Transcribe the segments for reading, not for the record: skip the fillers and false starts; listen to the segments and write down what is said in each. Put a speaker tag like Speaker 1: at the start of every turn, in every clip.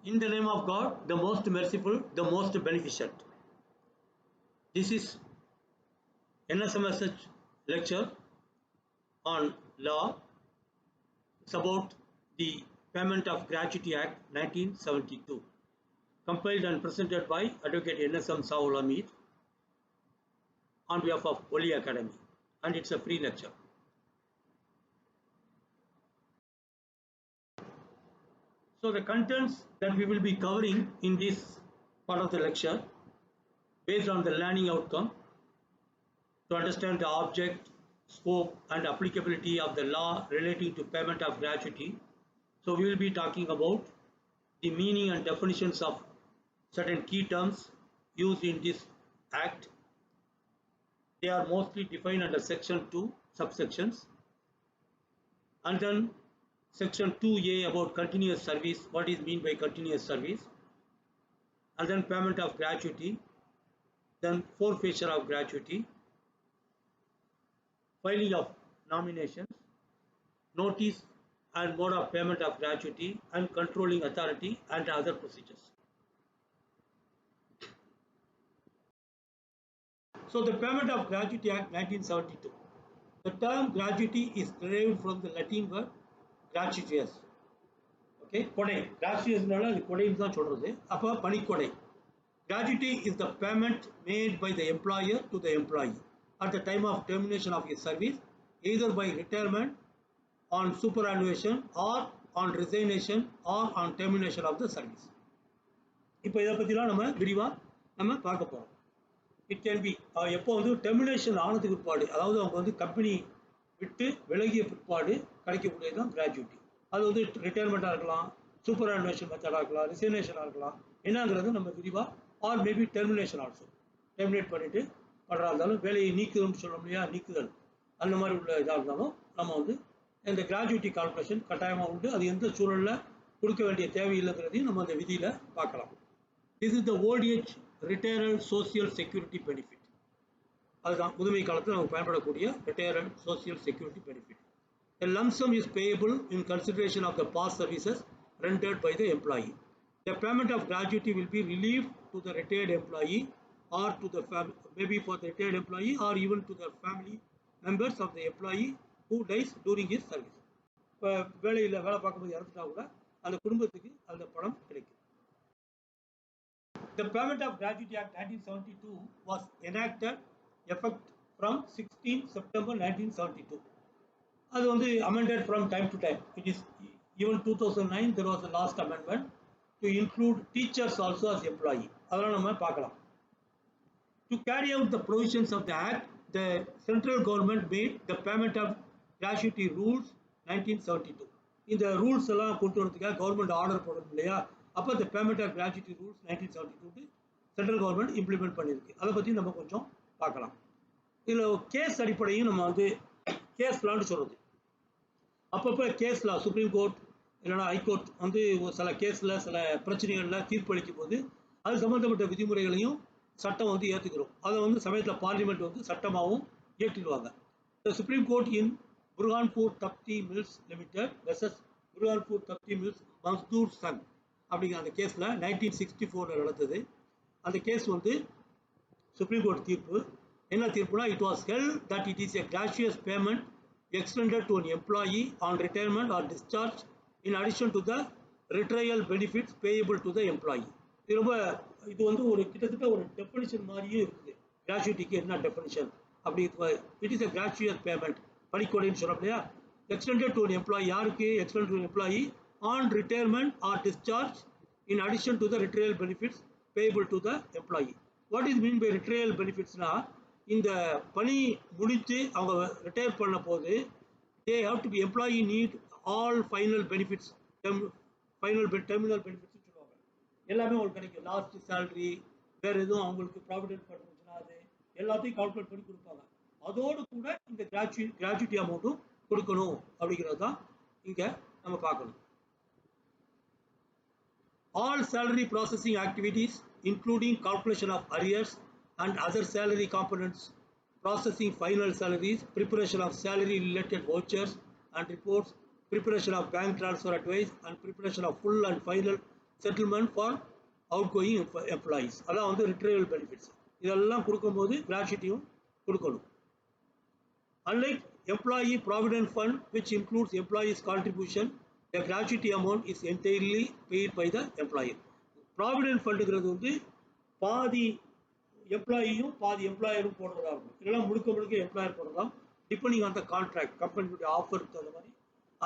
Speaker 1: In the name of God, the most merciful, the most beneficent. This is NSMSH lecture on law. It's about the Payment of Gratuity Act 1972, compiled and presented by Advocate NSM Saul Hamid on behalf of Holy Academy, and it's a free lecture. So the contents that we will be covering in this part of the lecture, based on the learning outcome, to understand the object, scope and applicability of the law relating to payment of gratuity. So we will be talking about the meaning and definitions of certain key terms used in this act. They are mostly defined under section 2 subsections, and then section 2A about continuous service, what is meant by continuous service, and then payment of gratuity, then forfeiture of gratuity, filing of nominations, notice and mode of payment of gratuity, and controlling authority and other procedures. So the Payment of Gratuity Act 1972. The term gratuity is derived from the Latin word gratuitous. Okay, கொடை. Gratuitousனால அது கொடைன்னு தான் சொல்றது. அப்ப பணிக்கொடை. Gratuity is the payment made by the employer to the employee at the time of termination of his service, either by retirement, on superannuation, or on resignation, or on termination of the service. இப்போ இதை பற்றிலாம் நம்ம விரிவாக நம்ம பார்க்க போகிறோம். It can be எப்போ வந்து டெர்மினேஷன் ஆனதுக்கு பிற்பாடு, அதாவது அவங்க வந்து கம்பெனி விட்டு விலகிய பிற்பாடு கிடைக்கக்கூடியது தான் கிராஜுவிட்டி. அது வந்து ரிட்டையர்மெண்ட்டாக இருக்கலாம், சூப்பர் அனுவேஷன் மெத்தடாக இருக்கலாம், ரிசைனேஷனாக இருக்கலாம், என்னங்கிறது நம்ம விரிவாக, or maybe termination also, terminate பண்ணிவிட்டு பண்ணுறா இருந்தாலும், வேலையை நீக்குதல்னு சொல்ல முடியா, நீக்குதல் அந்த மாதிரி உள்ள இதாக இருந்தாலும் நம்ம வந்து இந்த கிராஜுவிட்டி கால்குலேஷன் கட்டாயமாக உண்டு. அது எந்த சூழலில் கொடுக்க வேண்டிய தேவையில்லைங்கிறதையும் நம்ம அந்த விதியில் பார்க்கலாம். This is the old age retiral social security benefit. அதுதான் முதுமை காலத்தில் நமக்கு பயன்படக்கூடிய retiral social security benefit. A lump sum is payable in consideration of the past services rendered by the employee. The payment of gratuity will be relieved to the retired employee or to the maybe for the retired employee or even to the family members of the employee who dies during his service. வேலையில் வேலை பார்க்கும்போது இறந்துட்டா கூட அந்த குடும்பத்துக்கு அந்த பணம் கிடைக்கும். The Payment of Gratuity Act 1972 was enacted effect from 16 September 1972. அது வந்து amended from time to time. It is even 2009 there was a last amendment to include teachers also as employee. அதெல்லாம் நம்ம பார்க்கலாம். To carry out the provisions of the act, the central government made the Payment of Gratuity rules 1972. இந்த rules எல்லாம் கொண்டு வரதுக்காக government order போடணும் இல்லையா, அப்போ இந்த payment of gratuity rules 1972 central government implement பண்ணியிருக்கு. அதை பற்றி நம்ம கொஞ்சம் பார்க்கலாம். இதில் கேஸ் அடிப்படையும் நம்ம வந்து கேஸ் லான்னு சொல்கிறது. அப்பப்போ கேஸில் சுப்ரீம் கோர்ட் இல்லைனா ஹைகோர்ட் வந்து சில கேஸில் சில பிரச்சனைகளில் தீர்ப்பளிக்கும் போது அது சம்மந்தப்பட்ட விதிமுறைகளையும் சட்டம் வந்து ஏற்றுக்கிறோம். அதை வந்து சமயத்தில் பார்லிமெண்ட் வந்து சட்டமாகவும் ஏற்றிடுவாங்க. The supreme court in Burhanpur Tapti mills limited versus Burhanpur Tapti mills Mazdoor Sangh அப்படிங்கிற அந்த கேஸில் 1964 நடந்தது. அந்த கேஸ் வந்து சுப்ரீம் கோர்ட் தீர்ப்பு என்ன தீர்ப்புனா, it was held that it is a gratuitous payment extended to an employee on retirement or discharge in addition to the retiral benefits payable to the employee. இது வந்து ஒரு கிட்டத்தட்ட ஒரு டெஃபினிஷன் மாதிரியே இருக்குது. கிராச்சுவிட்டிக்கு என்ன டெஃபினிஷன் அப்படி, it is a gratuitous payment, பணிக்கொடைன்னு சொல்ல முடியா, எக்ஸ்டெண்டட் டு அன் எம்ப்ளாயி, யாருக்கு extended to employee on retirement or discharge in addition to the retrial benefits payable to the employee. What is mean by retrial benefits na, இந்த பணி முடித்து அவங்க retire பண்ண போது they have to be employee need all final benefits, terminal benefits சொல்லுவாங்க, எல்லாமே உங்களுக்கு கிடைக்கும். லாஸ்ட் சேலரி, வேற எதுவும் அவங்களுக்கு ப்ராவிடென்ட் ஃபண்ட் இருந்துச்சுன்னா அது எல்லாத்தையும் கால்குலேட் பண்ணி கொடுப்பாங்க. அதோடு கூட இந்த கிராஜுவிட்டி அமௌண்ட்டும் கொடுக்கணும் அப்படிங்கிறது தான் இங்கே நம்ம பார்க்கணும். All salary processing activities, including calculation of arrears and other salary components, processing final salaries, preparation of salary-related vouchers and reports, preparation of bank transfer advice, and preparation of full and final settlement for outgoing employees. அதான் வந்து retrieval benefits. இதெல்லாம் கொடுக்கும்போது gratuityயும் கொடுக்கணும். Unlike employee provident fund, which includes employees' contribution, the gratuity amount is entirely paid by the employer. Provident fundங்கிறது வந்து பாதி எம்ப்ளாயியும் பாதி எம்ப்ளாயரும் போடுறதா இருக்கும். இதெல்லாம் முழுக்க எம்ப்ளாயர் போடுறதா, டிபெண்டிங் ஆன் த கான்ட்ராக்ட், கம்பெனியுடைய ஆஃபருக்கு அந்த மாதிரி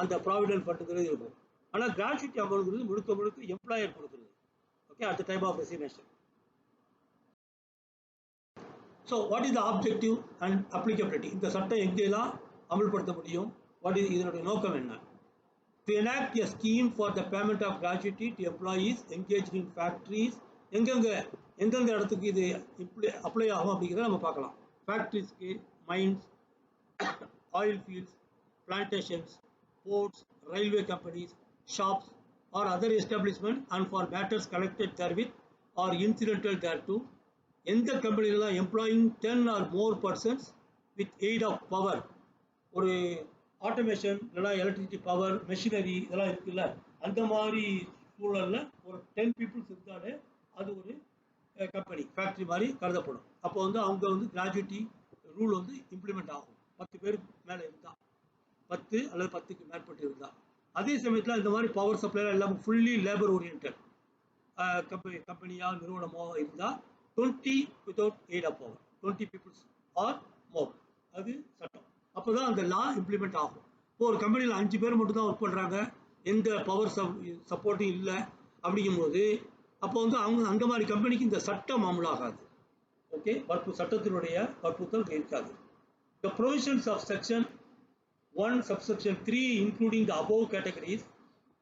Speaker 1: அந்த ப்ராவிடென்ட் ஃபண்டுங்கிறது இருக்கும். ஆனால் கிராஜுவிட்டி அமௌண்ட்ங்கிறது முழுக்க எம்ப்ளாயர் கொடுக்குறது. Okay, at the time of resignation. So what is the objective and applicability? இந்த சட்டம் எங்கெல்லாம் அமல்படுத்த முடியும்? வாட் இஸ் இதனுடைய நோக்கம் என்ன? To enact a scheme for the payment of gratuity to employees engaged in factories. எங்கெங்க இடத்துக்கு இது அப்ளை ஆகும் அப்படிங்கிறத நம்ம பார்க்கலாம். ஃபேக்ட்ரிஸ்க்கு, mines, oil fields, plantations, ports, railway companies, shops or other establishment and for matters connected therewith or incidental thereto. எந்த கம்பெனிலாம் employing 10 or more persons with aid of power, ஒரு ஆட்டோமேஷன் இல்லைனா எலக்ட்ரிசிட்டி பவர் மெஷினரி இதெல்லாம் இருக்குல்ல, அந்த மாதிரி சூழலில் ஒரு 10 பீப்புள்ஸ் இருந்தாலே அது ஒரு கம்பெனி ஃபேக்ட்ரி மாதிரி கருதப்படும். அப்போ வந்து அவங்க வந்து கிராஜுவிட்டி ரூல் வந்து இம்ப்ளிமெண்ட் ஆகும். 10 பேருக்கு மேலே இருந்தால், 10 அல்லது 10க்கு மேற்பட்டு இருந்தால். அதே சமயத்தில் இந்த மாதிரி பவர் சப்ளைலாம் எல்லாமே ஃபுல்லி லேபர் ஓரியன்ட் கம்பெனியாக நிறுவனமோ இருந்தால் 20 without aid of power, 20 peoples or more, அது சட்டம். அப்போ தான் அந்த லா இம்ப்ளிமெண்ட் ஆகும். இப்போ ஒரு கம்பெனியில் 5 பேர் மட்டும் தான் ஒர்க் பண்ணுறாங்க, எந்த பவர் சப்போர்ட்டும் இல்லை அப்படிங்கும்போது அப்போ வந்து அவங்க அந்த மாதிரி கம்பெனிக்கு இந்த சட்டம் அமலாகாது. ஓகே, சட்டத்தினுடைய வற்புறுத்தல் இருக்காது. The provisions of section 1 subsection 3 including the above categories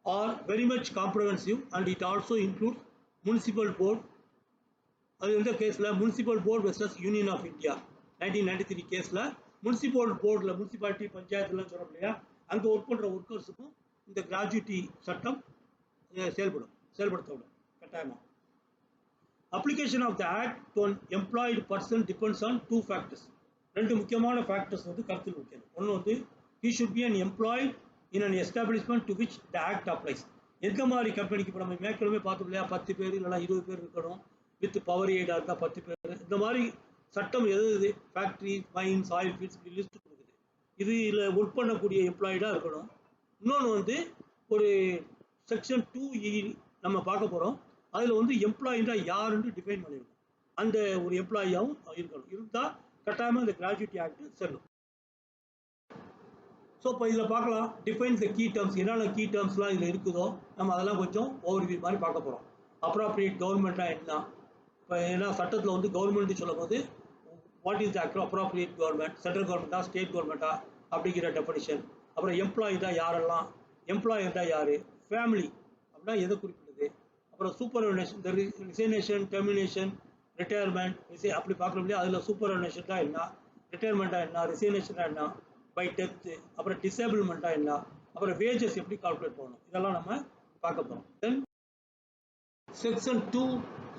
Speaker 1: are very much comprehensive and it also includes municipal board. அது இந்த கேஸில் municipal board versus Union of India 1993 கேஸில் முனிசிபல் போர்டில் முனிசிபாலிட்டி பஞ்சாயத்துலாம் சொல்கிறோம் இல்லையா, அங்கே ஒர்க் பண்ணுற ஒர்க்கர்ஸுக்கும் இந்த கிராஜுவிட்டி சட்டம் செயல்படுத்தப்படும் கட்டாயமாக. Application of the act to an employed person depends on 2 factors. 2 முக்கியமான ஃபேக்டர்ஸ் வந்து கருத்தில் வைக்கணும். ஒன்று வந்து he should be an employed in an establishment to which the act applies. எந்த மாதிரி கம்பெனிக்கு இப்போ நம்ம மேற்கொள்ளுமே பார்த்தோம் இல்லையா, 10 பேர் இல்லைனா 20 பேர் இருக்கணும், வித் பவர் எய்டாக இருந்தால் 10 பேர். இந்த மாதிரி சட்டம் எது factory, mines, oil fields list கொடுக்குது. இதில் ஒர்க் பண்ணக்கூடிய எம்ப்ளாய்டாக இருக்கணும். இன்னொன்று வந்து ஒரு செக்ஷன் 2E நம்ம பார்க்க போகிறோம். அதில் வந்து எம்ப்ளாயின்னா யாருன்னு டிஃபைன் பண்ணியிருக்கோம். அந்த ஒரு எம்ப்ளாயியாகவும் இருக்கணும். இருந்தால் கட்டாயமாக இந்த கிராஜுவிட்டி ஆக்ட் செல்லும். ஸோ இப்போ இதில் பார்க்கலாம், டிஃபைன்ஸ் த கீ டேர்ம்ஸ். என்னென்ன கீ டேர்ம்ஸ்லாம் இதில் இருக்குதோ நம்ம அதெல்லாம் கொஞ்சம் ஓவர்வியூ மாதிரி பார்க்க போகிறோம். அப்ராப்ரியேட் கவர்மெண்ட்டாக என்ன, இப்போ ஏன்னா சட்டத்தில் வந்து கவர்மெண்ட் சொல்லும் போது what is the appropriate government, central கவர்மெண்ட்டா ஸ்டேட் கவர்மெண்ட்டா அப்படிங்கிற டெஃபினிஷன். அப்புறம் எம்ப்ளாயி தான் யாரெல்லாம், எம்ப்ளாயர் தான் யார், ஃபேமிலி அப்படின்னா எதை குறிப்பிடுது, அப்புறம் சூப்பர்வனேஷன், இந்த ரிசைனேஷன், டெர்மினேஷன், ரிட்டையர்மெண்ட் அப்படி பார்க்குறோம் இல்லையா, அதில் சூப்பர்வனேஷன் தான் என்ன, ரிட்டையர்மெண்ட்டாக என்ன, ரிசைனேஷனாக என்ன, பை டெத்து, அப்புறம் டிசேபிள்மெண்ட்டாக என்ன, அப்புறம் வேஜஸ் எப்படி கால்குலேட் பண்ணணும், இதெல்லாம் நம்ம பார்க்க போகிறோம். தென் section 2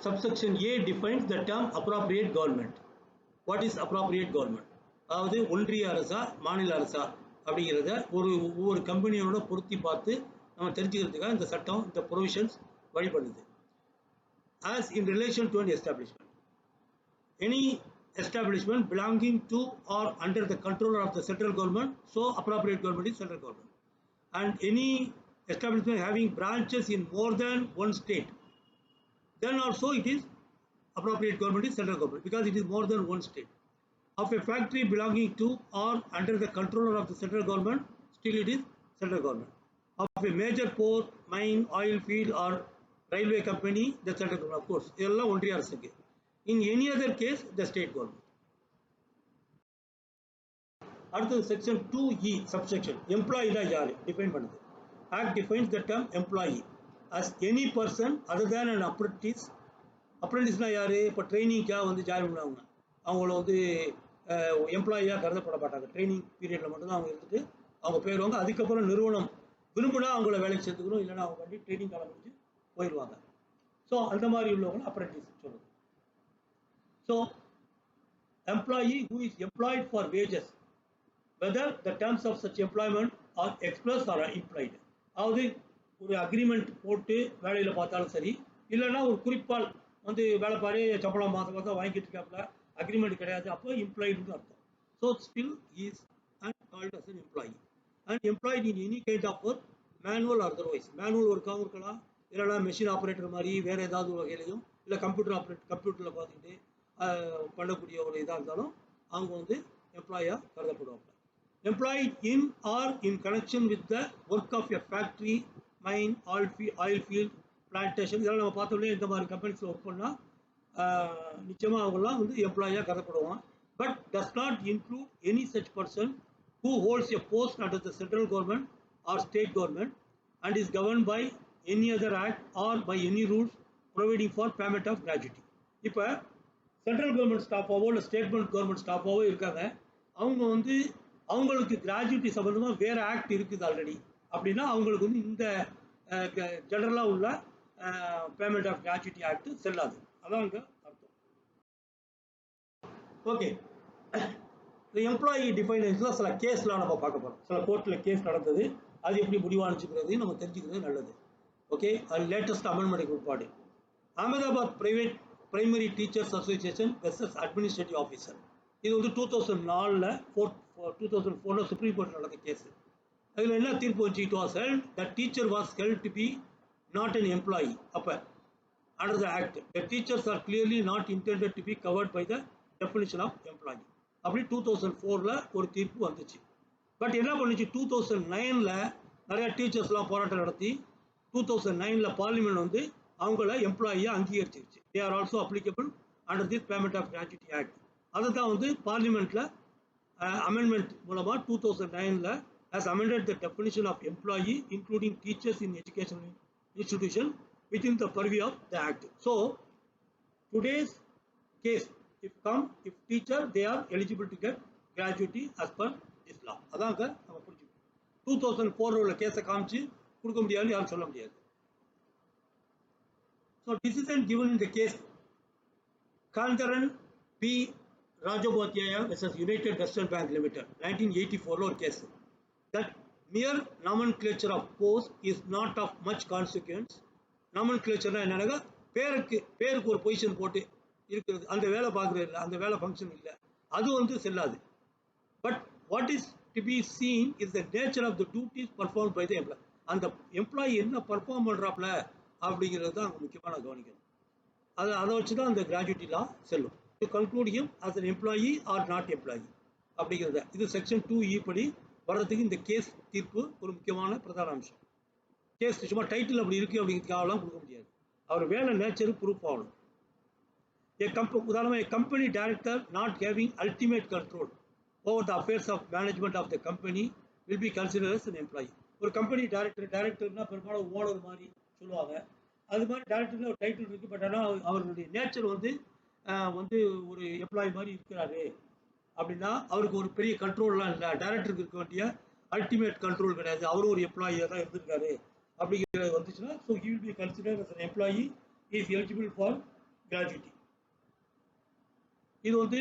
Speaker 1: subsection A defines the term appropriate government. What is appropriate government? அதாவது ஒன்றிய அரசா மாநில அரசா அப்படிங்கிறத ஒவ்வொரு கம்பெனியோட பொருத்தி பார்த்து நம்ம தெரிஞ்சுக்கிறதுக்காக இந்த சட்டம், இந்த provisions வழிபடுது. As in relation to an establishment, any establishment belonging to or under the control of the central government, so appropriate government is central government, and any establishment having branches in more than one state, then also it is appropriate government is central government because it is more than one state. Of a factory belonging to or under the control of the central government, still it is central government. Of a major port, mine, oil field or railway company, the central government, of course, இதெல்லாம் ஒன்றிய அரசுக்கு. In any other case, the state government. அடுத்தது section 2E subsection employee தான் யாரு define பண்ணுது. Act defines the term employee as any person other than an apprentice. அப்ரெண்டிஸ்னா யாரு, இப்போ ட்ரைனிங்காக வந்து ஜாயின் பண்ணுவாங்க, அவங்கள வந்து எம்ப்ளாயியாக கருதப்பட மாட்டாங்க. ட்ரைனிங் பீரியடில் மட்டும்தான் அவங்க இருந்துட்டு அவங்க போயிடுவாங்க. அதுக்கப்புறம் நிறுவனம் விரும்பினா அவங்கள வேலைக்கு சேர்த்துக்கணும், இல்லைன்னா அவங்க வந்து ட்ரைனிங் காலம் முடிஞ்சு போயிடுவாங்க. ஸோ அந்த மாதிரி உள்ளவங்க அப்ரெண்டிஸ் சொல்லுது. So, employee who is employed for wages, whether the terms of such employment are expressed or implied. அதாவது ஒரு அக்ரிமெண்ட் போட்டு வேலையில் பார்த்தாலும் சரி, இல்லைன்னா ஒரு குறிப்பால் வந்து வேலை பாரு சம்பளம் மாதம் மாதம் வாங்கிட்டு இருக்காப்புல, அக்ரிமெண்ட் கிடையாது, அப்போ எம்ப்ளாயின்னு அர்த்தம். So still is and called as an employee and employed in any kind of work, manual otherwise. Manual ஒர்க்காகவும் இருக்கலாம், இல்லைனா மெஷின் ஆப்ரேட்டர் மாதிரி வேறு ஏதாவது வகையிலையும், இல்லை கம்ப்யூட்டரில் பார்த்துக்கிட்டு பண்ணக்கூடிய ஒரு இதாக இருந்தாலும் அவங்க வந்து எம்ப்ளாயாக கருதப்படுவாங்க. Employed in or in connection with the work of a factory, mine, oil field, plantation, இதெல்லாம் நம்ம பார்த்தோம்னா இந்த மாதிரி கம்பெனிஸில் ஒர்க் பண்ணால் நிச்சயமாக அவங்களாம் வந்து எம்ப்ளாயாக கருதப்படுவான். But does not include any such person who holds a post under the central government or state government and is governed by any other act or by any rules providing for payment of gratuity. இப்போ central government ஸ்டாஃபாவோ இல்லை state government ஸ்டாஃபாவோ இருக்காங்க, அவங்க வந்து அவங்களுக்கு gratuity சம்பந்தமாக வேற act இருக்குது already அப்படின்னா அவங்களுக்கு வந்து இந்த ஜெனரலாக உள்ள பேமெண்ட் ஆஃப் கிராஜுவிட்டி ஆக்ட் செல்லாது. அதான் அங்கே அர்த்தம். ஓகே, எம்ப்ளாயி டிஃபைனேஷன்ல சில கேஸ்லாம் நம்ம பார்க்க போகிறோம். சில கோர்ட்டில் கேஸ் நடந்தது, அது எப்படி முடிவானுச்சுக்கிறது நம்ம தெரிஞ்சுக்கிறது நல்லது. ஓகே, அது லேட்டஸ்ட் அமெண்ட்மெண்ட் குறிப்பாடு. Ahmedabad primary teachers association versus administrative officer. இது வந்து 2004 2004 சுப்ரீம் கோர்ட் நடந்த கேஸ். அதில் என்ன தீர்ப்பு வச்சு, it was held the teacher was held to be not an employee. அப்போ under the act the teachers are clearly not intended to be covered by the definition of employee. அப்படி 2004 ஒரு தீர்ப்பு வந்துச்சு. பட் என்ன பண்ணுச்சு, 2009 நிறைய டீச்சர்ஸ்லாம் போராட்டம் நடத்தி 2009 பார்லிமெண்ட் வந்து அவங்கள எம்ப்ளாயியை அங்கீகரிச்சிருச்சு. They are also applicable under this payment of gratuity act. அதை தான் வந்து பார்லிமெண்ட்ல அமெண்ட்மெண்ட் மூலமாக 2009 has amended the definition of employee including teachers in educational institution within the purview of the act. So today's case, if teacher they are eligible to get gratuity as per this law. அதாங்க நம்ம புரிஞ்சுக்கணும். 2004 உள்ள கேஸை காமிச்சு கொடுக்க முடியாதுன்னு யாரும் சொல்ல முடியாது. So decision given in the case Kandaran P. Rajabhatyaya versus United Western Bank Limited 1984 ஒரு case. That mere nomenclature of post is not of much consequence. Nomenclature என்னன்னா பேருக்கு ஒரு பொசிஷன் போட்டு இருக்கிறது, அந்த வேலை பார்க்குறது இல்லை, அந்த வேலை ஃபங்க்ஷன் இல்லை, அது வந்து செல்லாது. But what is to be seen is the nature of the duties perform by the employee. அந்த எம்ப்ளாயி என்ன பர்ஃபார்ம் பண்ணுறாப்புல அப்படிங்கிறது தான் அங்கே முக்கியமான கவனிக்கணும். அதை வச்சு தான் அந்த கிராஜுவிட்டிலாம் செல்லும். To conclude him as an employee or not employee அப்படிங்கிறத, இது செக்ஷன் 2E படி வர்றதுக்கு இந்த கேஸ் தீர்ப்பு ஒரு முக்கியமான பிரதான அம்சம். கேஸ் சும்மா டைட்டில் அப்படி இருக்கு அப்படிங்கிறதுக்காகலாம் கொடுக்க முடியாது, அவர் வேலை நேச்சர் ப்ரூஃப் ஆகணும். உதாரணமாக company director not having ultimate control over the affairs of management of the company will be consider as an employee. ஒரு கம்பெனி டைரக்டர்னா பெரும்பாலும் ஓனர் மாதிரி சொல்லுவாங்க, அது மாதிரி டைரக்டர்னு ஒரு டைட்டில் இருக்குது. பட் ஆனால் அவர்களுடைய நேச்சர் வந்து ஒரு எம்ப்ளாயி மாதிரி இருக்கிறாரு அப்படின்னா அவருக்கு ஒரு பெரிய கண்ட்ரோல்லாம் இல்லை, டைரக்டருக்கு இருக்க வேண்டிய அல்டிமேட் கண்ட்ரோல் கிடையாது, அவரும் ஒரு எம்ப்ளாயியாக தான் இருந்திருக்காரு அப்படிங்கிறது வந்துச்சுன்னா, so he will be considered as an employee is eligible for gratuity. இது வந்து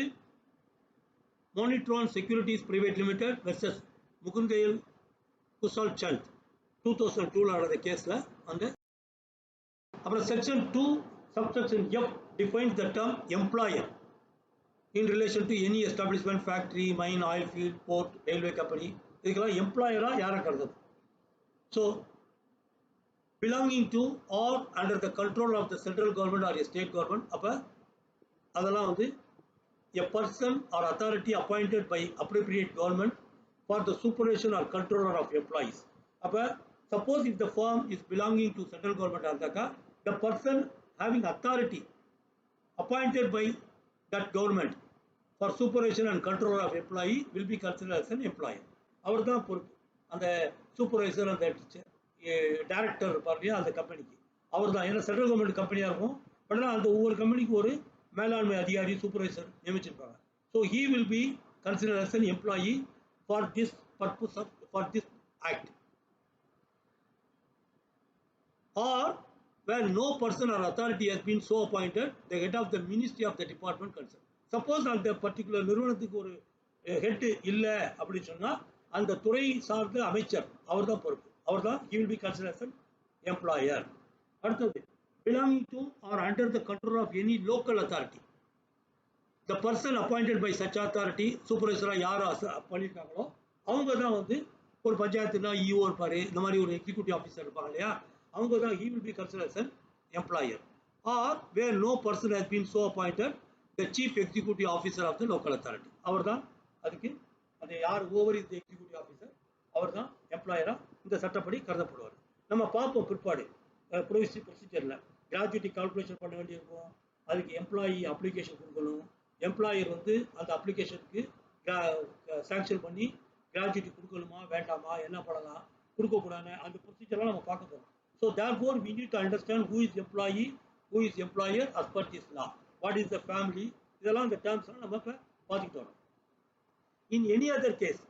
Speaker 1: Monitron securities private limited versus முகுந்தேல் குசால் சந்த் 2002 நடந்த கேஸில் அந்த. அப்புறம் section 2 subsection F defines the term employer in relation to any establishment, factory, mine, oil field, port, railway company. இதுக்கெல்லாம் எம்ப்ளாயராக யாரை கருதுது? So belonging to or under the control of the central government or state government. அப்போ அதெல்லாம் வந்து a person or authority appointed by appropriate government for the supervision or controller of employees. அப்போ suppose if the form is belonging to central government இருந்தாக்கா the person having authority appointed by that government for supervision and control of employee will be considered as an employer. அவர் தான் பொறுப்பு, அந்த supervisor அந்த director இருப்பார் இல்லையா அந்த கம்பெனிக்கு, அவர் தான். ஏன்னா சென்ட்ரல் கவர்மெண்ட் கம்பெனியாக இருக்கும், பட் ஆனால் அந்த ஒவ்வொரு கம்பெனிக்கு ஒரு மேலாண்மை அதிகாரி சூப்பர்வைசர் நியமிச்சிருப்பாங்க. So he will be considered as an employee for this purpose of for this act. Or where no person or authority has been so appointed, the head of the ministry of the department concerned. Suppose அந்த particular நிறுவனத்துக்கு ஒரு head இல்லை அப்படின்னு சொன்னால் அந்த துறை சார்ந்த அமைச்சர் அவர் தான் பொறுப்பு, அவர் தான் he will be considered as an employer. அடுத்தது, belonging to or under the control of any local authority. The person appointed by such authority, சூப்பர்வைசராக யார் பண்ணியிருக்காங்களோ அவங்க தான் வந்து ஒரு பஞ்சாயத்துனா இஓ இருப்பார், இந்த மாதிரி ஒரு எக்ஸிக்யூட்டிவ் ஆஃபீஸர் இருப்பாங்க இல்லையா, அவங்க தான் he will be considered as an employer. Or where no person has been so appointed, the chief executive officer of the local authority. அவர் தான் அதுக்கு அந்த யார் over is the executive officer அவர் தான் எம்ப்ளாயராக இந்த சட்டப்படி கருதப்படுவார். நம்ம பார்ப்போம் பிற்பாடு ப்ரொசீஜரில் கிராஜுவிட்டி கால்குலேஷன் பண்ண வேண்டியிருக்கும், அதுக்கு எம்ப்ளாயி அப்ளிகேஷன் கொடுக்கணும், எம்ப்ளாயர் வந்து அந்த அப்ளிகேஷனுக்கு சாங்ஷன் பண்ணி கிராஜுவிட்டி கொடுக்கணுமா வேண்டாமா, என்ன பண்ணலாம் கொடுக்கக்கூடாது, அந்த ப்ரொசீஜர்லாம் நம்ம பார்க்க போகிறோம். So therefore we need to understand who is employee, who is employer as per this law, what is the family, இதெல்லாம் இந்த டேர்ம்ஸ்லாம் நம்ம இப்போ பார்த்துக்கிட்டு வரோம். In any other case,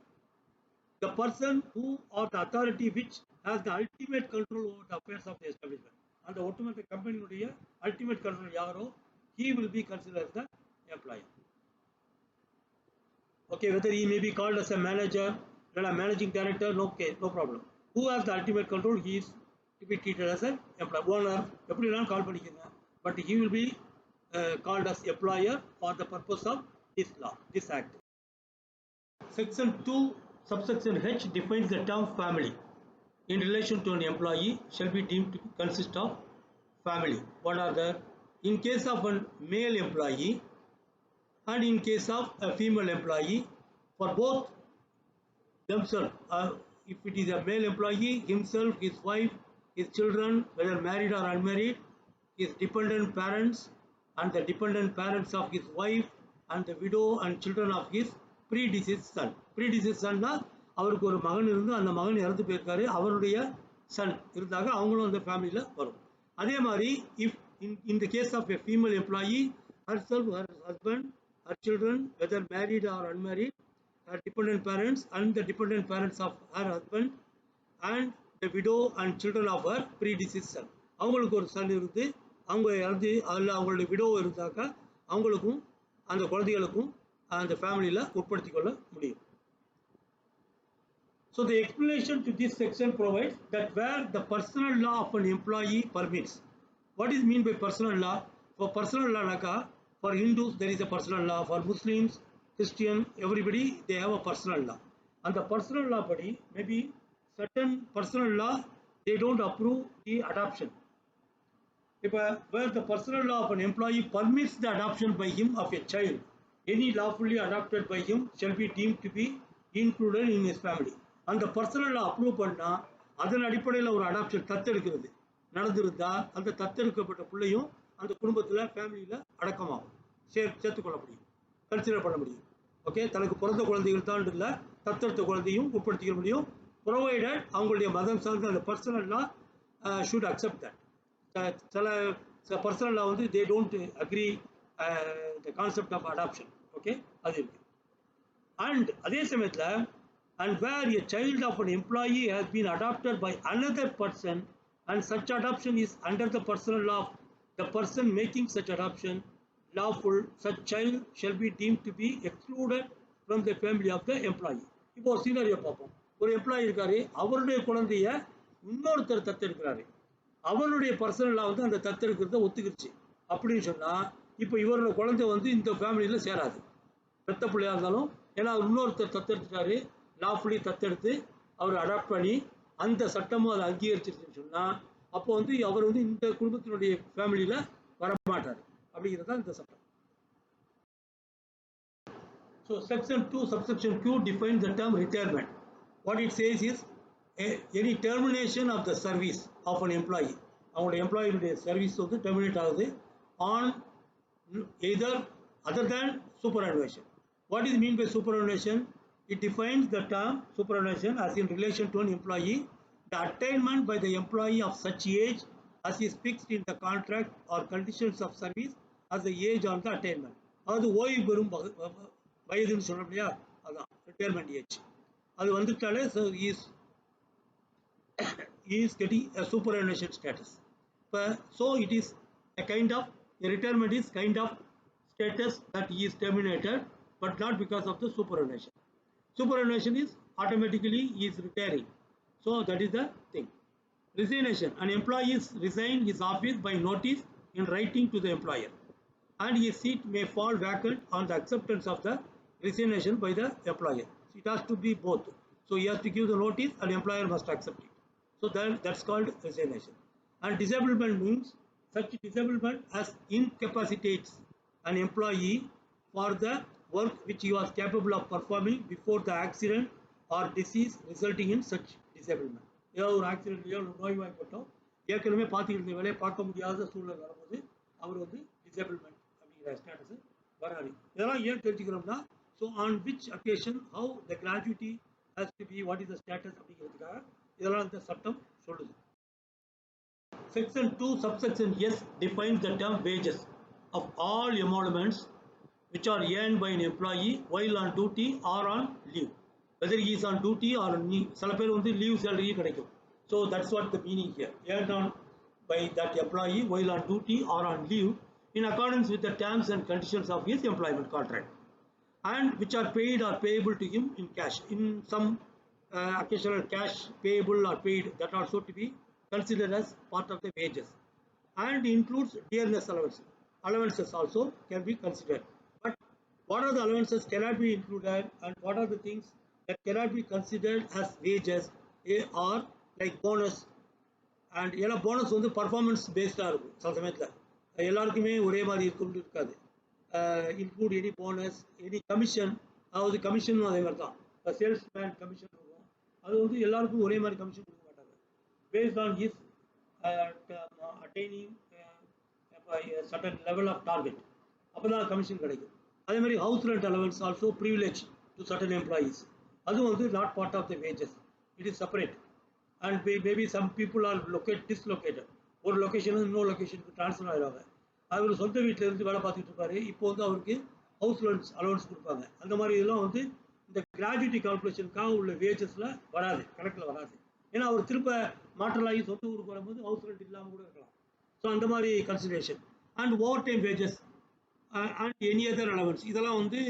Speaker 1: the person who or the authority which has the ultimate control over the affairs of the establishment, அந்த ஒட்டுமொத்த கம்பெனியுடைய ultimate control யாரோ, he will be considered as the employer. Okay, whether he may be called as a manager or a managing director, okay, no problem. Who has the ultimate control, he is to be treated as an employer. Owner, எப்படி நான் கால் பண்ணிக்கிறேன், but he will be called as employer for the purpose of this law, this act. Section 2, subsection H defines the term family. In relation to an employee shall be deemed to consist of family. What are the? In case of a male employee and in case of a female employee, for both themselves, if it is a male employee, himself, his wife, his children, whether married or unmarried, his dependent parents and the dependent parents of his wife and the widow and children of his predeceased son. Predeceased son na அவருக்கு ஒரு மகன் இருந்து அந்த மகன் இறந்து போயிருக்காரு, அவருடைய Sun இருந்தாங்க, அவங்களும் அந்த ஃபேமிலியில் வரும். அதே மாதிரி if in the case of a female employee, herself, her husband, her children, whether married or unmarried, her dependent parents and the dependent parents of her husband and the widow and children of her predeceased son. அவங்களுக்கு ஒரு Sun இருந்து அவங்க இறந்து அதில் அவங்களுடைய widow இருந்தாக்கா அவங்களுக்கும் அந்த குழந்தைகளுக்கும் அந்த ஃபேமிலியில் உட்படுத்தி கொள்ள முடியும். So the explanation to this section provides that where the personal law of an employee permits. What is mean by personal law? For personal law, for Hindus there is a personal law, for Muslims, Christian, everybody they have a personal law. And the personal law body, maybe certain personal law they don't approve the adoption. Where the personal law of an employee permits the adoption by him of a child, any lawfully adopted by him shall be deemed to be included in his family. அந்த personal லா approve பண்ணால் அதன் அடிப்படையில் ஒரு adoption தத்தெடுக்கிறது நடந்திருந்தா அந்த தத்தெடுக்கப்பட்ட பிள்ளையும் அந்த குடும்பத்தில் ஃபேமிலியில் அடக்கமாகும், சேர்த்துக்கொள்ள முடியும், கன்சிடர் பண்ண முடியும். ஓகே, தனக்கு பிறந்த குழந்தைகள் தான் இல்லை, தத்தெடுத்த குழந்தையும் உட்படுத்திக்க முடியும், ப்ரொவைடட் அவங்களுடைய மதம் சார்ந்த அந்த personal law should accept that. சில பர்சனல் லா வந்து they don't agree the concept of adoption. Okay, அது இருக்கு. அண்ட் அதே சமயத்தில் and where a child of an employee has been adopted by another person and such adoption is under the personal law of the person making such adoption lawful, such child shall be deemed to be excluded from the family of the employee. இப்போ ஒரு சீனரியை பார்ப்போம். ஒரு employee இருக்காரு, அவருடைய குழந்தைய இன்னொருத்தர் தத்தெடுக்கிறாரு, அவருடைய personal law வந்து அந்த தத்தெடுக்கிறத ஒத்துக்கிடுச்சு அப்படின்னு சொன்னால் இப்போ இவரோட குழந்தை வந்து இந்த ஃபேமிலியில் சேராது, பெத்த பிள்ளையாக இருந்தாலும், ஏன்னா இன்னொருத்தர் தத்தெடுத்துட்டாரு, லாஃபுல்லி தத்தெடுத்து அவர் அடாப்ட் பண்ணி அந்த சட்டமும் அதை அங்கீகரிச்சிருச்சுன்னு சொன்னால் அப்போ வந்து அவர் வந்து இந்த குடும்பத்தினுடைய ஃபேமிலியில் வரமாட்டார். அப்படிங்கிறது தான் இந்த சட்டம். So section 2 subsection Q defines the term retirement. What it says is any termination of the service of an employee. அவங்களுடைய எம்ப்ளாயினுடைய சர்வீஸ் வந்து டெர்மினேட் ஆகுது on either other than superannuation. What is mean by superannuation? It defines the term superannuation as in relation to an employee, the attainment by the employee of such age as is fixed in the contract or conditions of service as the age on the attainment. அது ஓய்வு பெறும் வயதுன்னு சொல்றோம் இல்லையா, அதான் retirement age. அது வந்துட்டாலே is getting a superannuation status. So it is a kind of a retirement is kind of status that he is terminated, but not because of the superannuation. Superannuation is automatically he is retiring. So that is the thing. Resignation. An employee resigns his office by notice in writing to the employer, and his seat may fall vacant on the acceptance of the resignation by the employer. So it has to be both. So he has to give the notice, and the employer must accept it. So that's called resignation. And disablement means such disablement as incapacitates an employee for the work which he was capable of performing before the accident or disease resulting in such disablement. ஏதாவது ஒரு ஆக்சிடென்ட்லையோ நோய்வாய்ப்பட்டோ ஏற்கனவே பார்த்துக்கிட்டு இருந்த வேலையை பார்க்க முடியாத சூழ்நிலை வரும்போது அவர் வந்து டிசேபிள்மெண்ட் அப்படிங்கிற ஸ்டேட்டஸ் வராது. இதெல்லாம் ஏன் தெரிஞ்சுக்கிறோம்னா, so on which occasion how the gratuity has to be, what is the status அப்படிங்கிறதுக்காக இதெல்லாம் இந்த சட்டம் சொல்லுது. Section 2 subsection S defines the term wages of all emoluments which are earned by an employee while on duty or on leave. Whether he is on duty or on leave, சில பேர் வந்து leave salary கிடைக்கும். So that's what the meaning here. Earned on by that employee while on duty or on leave in accordance with the terms and conditions of his employment contract, and which are paid or payable to him in cash. In some occasional cash payable or paid, that also to be considered as part of the wages, and includes dearness allowances also can be considered. But what are the allowances cannot be included, and what are the things that cannot be considered as wages or like bonus? And ஏன்னா bonus வந்து performance பேஸ்டாக இருக்கும். சில சமயத்தில் எல்லாருக்குமே ஒரே மாதிரி இருக்கும்னு இருக்காது. Include any bonus, any commission, அதாவது கமிஷன் அதே மாதிரி தான். இப்போ சேல்ஸ்மேன் கமிஷன் இருக்கும், அது வந்து எல்லாருக்கும் ஒரே மாதிரி கமிஷன் கொடுக்க மாட்டாங்க. Based on his attaining certain level of target, அப்போ தான் கமிஷன் கிடைக்கும். அதே மாதிரி house rent allowance also privilege to certain employees, அதுவும் வந்து not part of the wages, it is separate. And maybe some people are dislocated, ஒரு location இன்னொரு லொக்கேஷனுக்கு ட்ரான்ஸ்ஃபர் ஆகிடுவாங்க. அவர் சொந்த வீட்டில் இருந்து வேலை பார்த்துட்டு இருப்பாரு, இப்போ வந்து அவருக்கு ஹவுஸ் ரெண்ட் அலவன்ஸ் கொடுப்பாங்க. அந்த மாதிரி இதெல்லாம் வந்து இந்த கிராஜுவிட்டி கால்குலேஷனுக்காக உள்ள வேஜஸில் வராது, கணக்கில் வராது. ஏன்னா அவர் திரும்ப மாற்றலாகி சொந்த ஊருக்கு வரும்போது ஹவுஸ் ரெண்ட் இல்லாமல் கூட இருக்கலாம். ஸோ அந்த மாதிரி consideration. And over time wages and any other allowance, இதெல்லாம் வந்து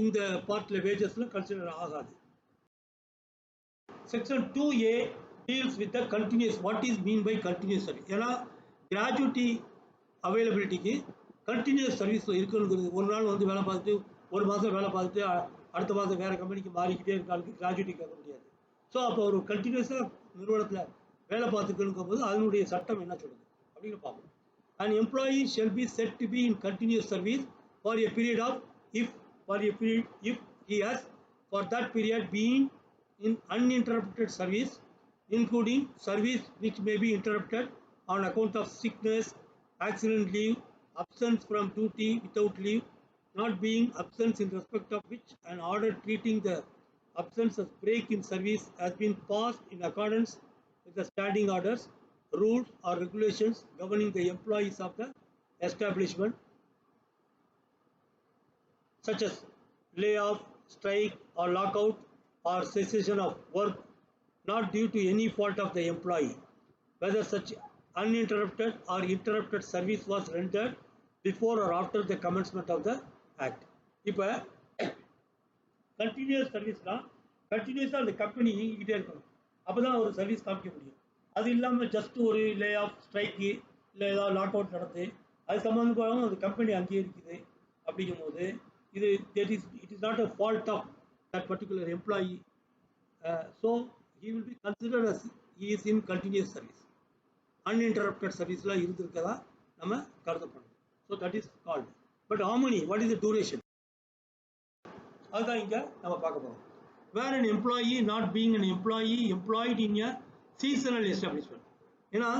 Speaker 1: இந்த பார்ட்டில் வேஜஸில் கன்சிடர் ஆகாது. Section 2A deals with the continuous. What is mean by continuous service? ஏன்னா கிராஜுவிட்டி அவைலபிலிட்டிக்கு கண்டினியூஸ் சர்வீஸ் இருக்குங்கிறது. ஒரு நாள் வந்து வேலை பார்த்துட்டு ஒரு மாதம் வேலை பார்த்துட்டு அடுத்த மாதம் வேறு கம்பெனிக்கு மாறிக்கிட்டே இருக்காருக்கு கிராஜுவிட்டி கேட்க முடியாது. ஸோ அப்போ ஒரு கண்டினியூஸாக நிறுவனத்தில் வேலை பார்த்துக்கணுங்கும் போது அதனுடைய சட்டம் என்ன சொல்லுது அப்படின்னு பார்ப்போம். An employee shall be said to be in continuous service for a period of if he has for that period been in uninterrupted service, including service which may be interrupted on account of sickness, accident leave, absence from duty without leave, not being absence in respect of which an order treating the absence as break in service has been passed in accordance with the standing orders, rules or regulations governing the employees of the establishment, such as layoff, strike or lockout or cessation of work, not due to any fault of the employee, whether such uninterrupted or interrupted service was rendered before or after the commencement of the act. இப்போ continuous சர்வீஸ்னால் கண்டினியூஸாக அந்த company இயங்கிக்கிட்டே இருக்கணும், அப்போ தான் ஒரு service காமிக்க முடியும். அது இல்லாமல் ஜஸ்ட் ஒரு லே ஆஃப் ஸ்ட்ரைக்கு இல்லை ஏதாவது லாக் அவுட் நடந்து அது சம்மந்தமாக அந்த கம்பெனி அங்கேயே இருக்குது அப்படிங்கும்போது இது it is not a fault of that particular employee, so he will be considered as he is in continuous service. Uninterrupted service la irundhirukada nama karudappadum. So that is called. But how many, what is the duration, adha inga nama paakaporam. Where an employee not being an employee employed in a seasonal establishment, ஏன்னா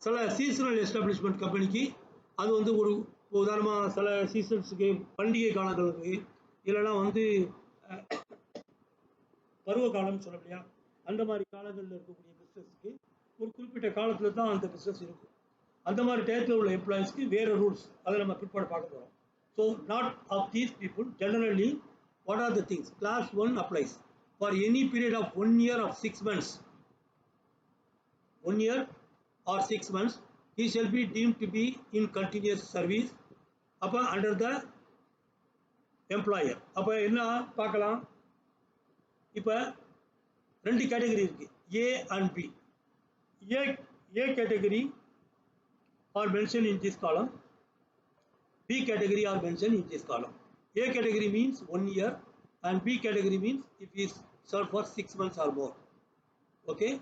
Speaker 1: சில seasonal establishment கம்பெனிக்கு அது வந்து ஒரு உதாரணமாக சில சீசன்ஸுக்கு பண்டிகை காலங்களுக்கு இல்லைனா வந்து பருவ காலம்னு சொல்ல முடியா, அந்த மாதிரி காலங்களில் இருக்கக்கூடிய பிஸ்னஸ்க்கு ஒரு குறிப்பிட்ட காலத்தில் தான் அந்த பிஸ்னஸ் இருக்கும். அந்த மாதிரி டயத்தில் உள்ள எம்ப்ளாயிஸ்க்கு வேறு ரூல்ஸ், அதை நம்ம பிற்பாடு பார்க்க போகிறோம். So not of these people generally what are the things. Class 1 applies for any period of 1 year or 6 months. 1 year or 6 months he shall be deemed to be in continuous service அப்போ under the employer. அப்போ என்ன பார்க்கலாம், இப்போ ரெண்டு category இருக்கு, A and B. A category are mentioned in this column. B category are mentioned in this column. A category means 1 year and B category means if he is served for 6 months or more. Okay.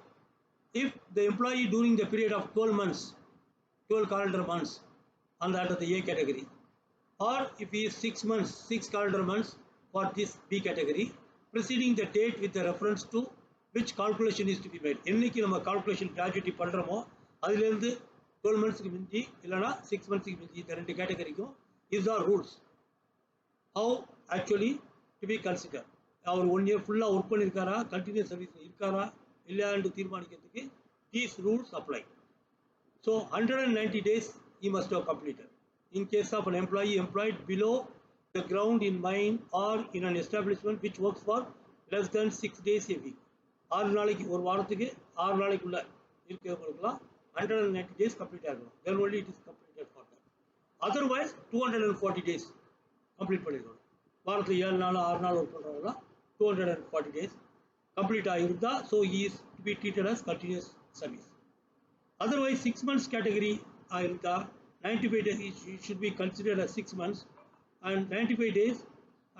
Speaker 1: If the employee during the period of 12 months, 12 calendar months under the A category, or if he is 6 months, 6 calendar months for this B category, preceding the date with the reference to which calculation is to be made. என்னைக்கு நம்ம calculation gratuity பண்றோமோ அதிலிருந்து 12 monthsக்கு மிஞ்சி இல்லனா 6 monthsக்கு மிஞ்சி இந்த ரெண்டு கேட்டகரிக்கும் these are rules. How actually to be considered. Our 1 year full work பண்ணிருக்காரா, continuous service இருக்காரா இல்லையான்னு தீர்மானிக்கிறதுக்கு these rules apply. So 190 days he must have completed. In case of an employee employed below the ground in mine or in an establishment which works for less than 6 days a week. 6 நாளைக்கு ஒரு வாரத்துக்கு 6 நாளைக்குள்ள இருக்கிறவங்களுக்குலாம் 190 days complete ஆகணும். Then only it is completed for them. Otherwise 240 days complete பண்ணிருக்கணும். வாரத்துல 7 நாள் 6 நாள் work பண்றவங்க 240 days complete ஆயிருந்தா so he is to be treated as continuous service. Otherwise 6 months category ஆயிருந்தா 95 days he should be considered as 6 months and 95 days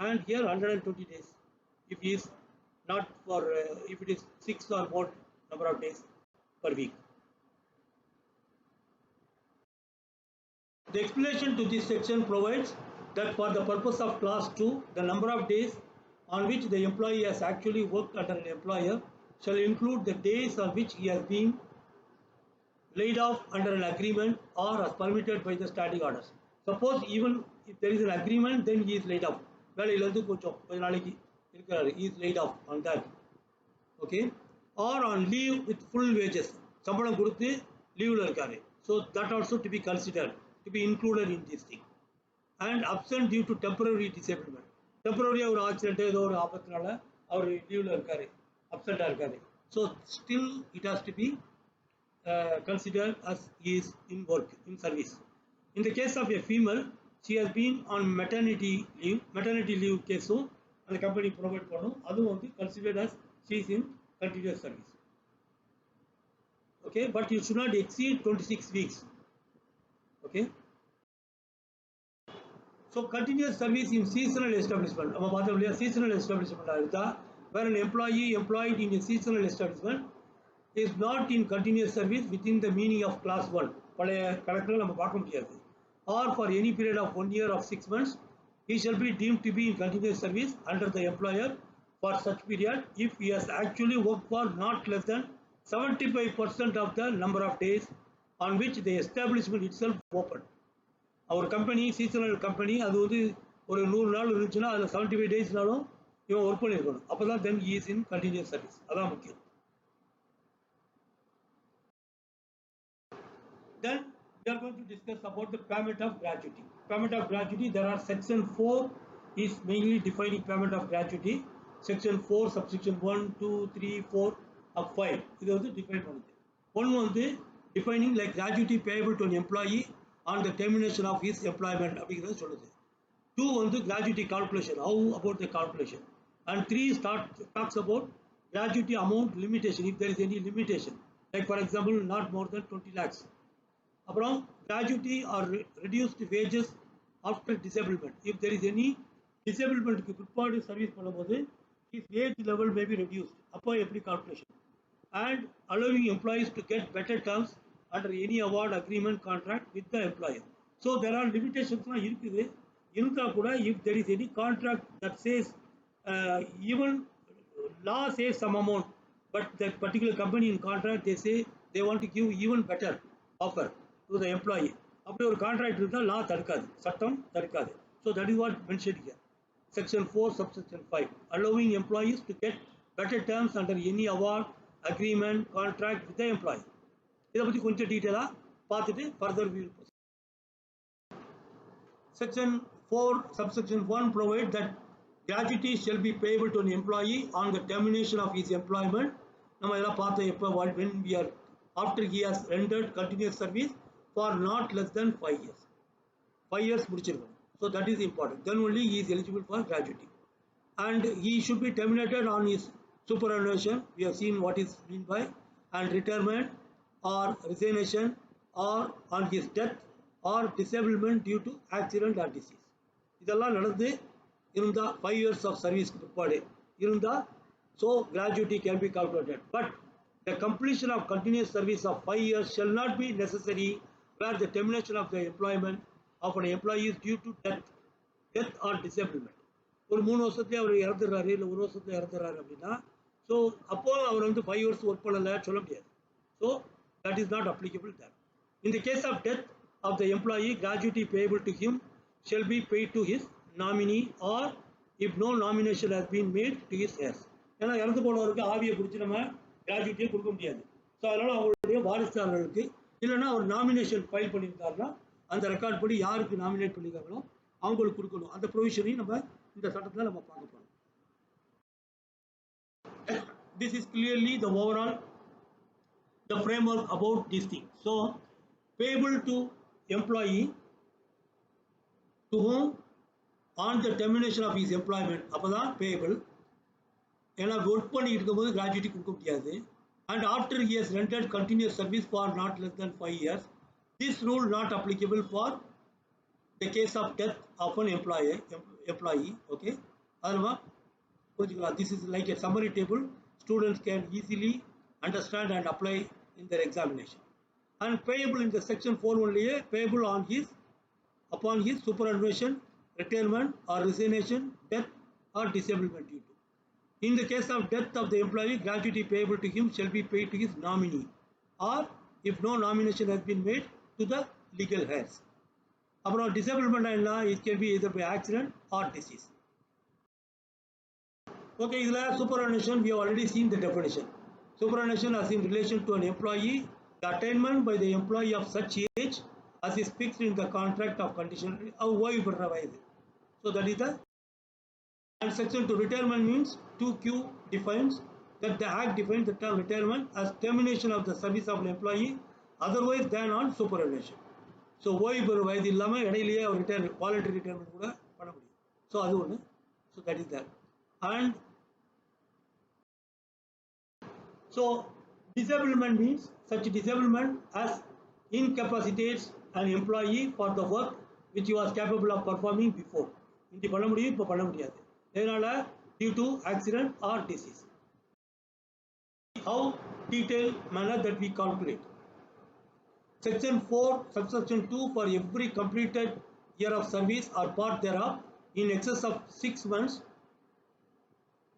Speaker 1: and here 120 days if he is not for if it is 6 or more number of days per week. The explanation to this section provides that for the purpose of clause 2 the number of days on which the employee has actually worked under an employer shall include the days on which he has been laid off under an agreement or as permitted by the standing orders. Suppose even if there is an agreement, then he is laid off. He is laid off on that. Okay. Or on leave with full wages. Leave. So that also to be considered, to be included in this thing. And absent due to temporary disablement. Temporary or accident or leave absent. So still it has to be considered as he is in work, in service. In the case of a female, she has been on maternity leave case and the company provide panum, adu vandu considered as she is in continuous service. Okay, but you should not exceed 26 weeks. Okay. So continuous service in seasonal establishment. நம்ம பார்த்தோம்லையா seasonal establishment ஆயிருந்தா where an employee employed in a seasonal establishment is not in continuous service within the meaning of class 1. பழைய கணக்குல நம்ம பார்க்க முடியாது. Or for any period of 1 year of 6 months, he shall be deemed to be in continuous service under the employer for such period if he has actually worked for not less than 75% of the number of days on which the establishment itself opened. Our company, seasonal company, அது வந்து ஒரு 100 நாள் இருந்துச்சுன்னா அதில் 75 daysனாலும் இவன் work பண்ணியிருக்கணும். அப்போ தான் then he is in continuous service. அதான் முக்கியம். Then we are going to discuss about the payment of gratuity. Payment of gratuity, there are section 4 is mainly defining payment of gratuity. Section 4, subsection 1, 2, 3, 4, up 5. This is defined one. One was the defining like gratuity payable to an employee on the termination of his employment. 2 was the gratuity calculation. How about the calculation? And 3 talks about gratuity amount limitation if there is any limitation. Like for example, not more than 20 lakhs. Upon gratuity or reduced wages after disablement. If there is any disablement, service his wage level may be reduced. Upon every calculation. And allowing employees to get better terms under any award agreement contract with the employer. So there are limitations. If there is any contract that says even law says some amount, but that particular company in contract they say they want to give even better offer to the employee. அப்படி ஒரு contract இருந்தால் லா தடுக்காது, சட்டம் தடுக்காது. So that is what mentioned here. Section 4, subsection 5, allowing employees to get better terms under any award, agreement, contract with the employee. இதை பற்றி கொஞ்சம் டீட்டெயிலாக பார்த்துட்டு further we will proceed. Section 4, subsection 1 provides that gratuity shall be payable to an employee on the termination of his employment. நம்ம இதெல்லாம் பார்த்தோம் எப்போ when we are after he has rendered continuous service for not less than 5 years. 5 years முடிச்சிருக்கணும். So that is important. Then only he is eligible for gratuity. And he should be terminated on his superannuation. We have seen what is meant by and retirement or resignation or on his death or disablement due to accident or disease. இதெல்லாம் நடந்து இருந்தா 5 years of service பிற்பாடு இருந்தா so gratuity can be calculated, but the completion of continuous service of 5 years shall not be necessary where the termination of the employment of an employee is due to death or disablement. ஒரு 3 வருஷத்துல அவர் இறந்துறாரு இல்ல 1 வருஷத்துல இறந்துறாரு அப்படின்னா so அப்போ அவர் வந்து 5 years work பண்ணல சொல்ல முடியாது. So that is not applicable there. In the case of death of the employee, gratuity payable to him shall be paid to his nominee or if no nomination has been made to his heirs. ஏன்னா இறந்து போனவருக்கு ஆவியை குறித்து நம்ம கிராஜுவிட்டியை கொடுக்க முடியாது. So அதனால அவங்களுடைய வாரிசுதாரர்களுக்கு இல்லைன்னா ஒரு நாமினேஷன் ஃபைல் பண்ணியிருக்காருன்னா அந்த ரெக்கார்ட் படி யாருக்கு நாமினேட் பண்ணியிருக்காங்களோ அவங்களுக்கு கொடுக்கணும். அந்த ப்ரொவிஷனையும் நம்ம இந்த சட்டத்தில் நம்ம பார்க்க போகிறோம். This is clearly the overall the framework about these things. So payable to employee to whom on the termination of his employment அப்பதான் payable. ஏன்னா ஒர்க் பண்ணிட்டு இருக்கும்போது கிராஜுவிட்டி கொடுக்க முடியாது. And after he has rendered continuous service for not less than 5 years, this rule not applicable for the case of death of an employee. Okay, this is like a summary table. Students can easily understand and apply in their examination. And payable in the section 4 only, payable upon his superannuation, retirement or resignation, death or disablement due to. In the case of death of the employee, gratuity payable to him shall be paid to his nominee or if no nomination has been made to the legal heirs. About disablement and law, it can be either by accident or disease. Okay, superannuation, we have already seen the definition. Superannuation as in relation to an employee, the attainment by the employee of such age as is fixed in the contract of condition. So that is the. And section 2 retirement means 2Q defines that the act defines the term retirement as termination of the service of an employee otherwise than on superannuation. So ஓய்வு பெறும் வயது இல்லாமல் இடையிலேயே அவர் voluntary retirement கூட பண்ண முடியும். So அது ஒன்று. So that is that. And so disablement means such disablement as incapacitates an employee for the work which he was capable of performing before. இப்படி பண்ண முடியும், இப்போ பண்ண முடியாது. இதனால due to accident or disease. How detailed manner that we calculate. Section 4, subsection 2, for every completed year of service or part thereof in excess of 6 months,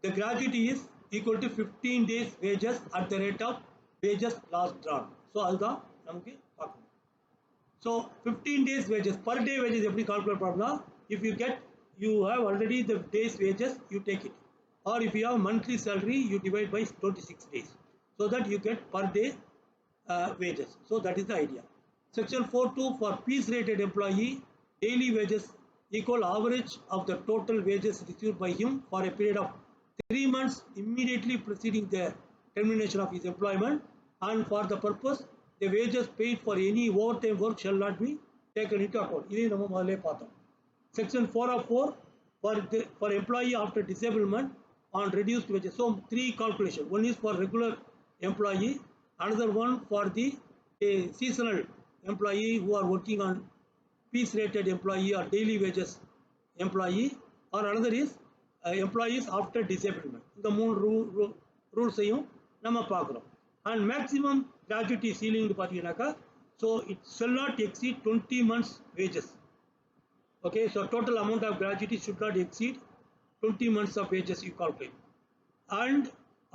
Speaker 1: the gratuity is equal to 15 days wages at the rate of wages last drawn. So அதுதான் நமக்கு பார்க்கணும். So 15 days wages, per day wages எப்படி calculate பண்ணலாம்? If you have already the day's wages, you take it. Or if you have monthly salary, you divide by 26 days. So that you get per day wages. So that is the idea. Section 4.2 for piece rated employee, daily wages equal average of the total wages received by him for a period of 3 months immediately preceding the termination of his employment, and for the purpose the wages paid for any overtime work shall not be taken into account. இதை நம்ம முதல்ல பார்த்தோம். Section 4 for employee after disablement on reduced wages. So 3 calculation. One is for regular employee, another one for the seasonal employee who are working on piece rated employee or daily wages employee, or another is employees after disablement. இந்த 3 ரூல்ஸையும் நம்ம பார்க்குறோம். And maximum gratuity ceiling பார்த்தீங்கன்னாக்கா, so it shall not exceed 20 months wages. Okay, so total amount of gratuity should not exceed 20 months of wages you calculate. And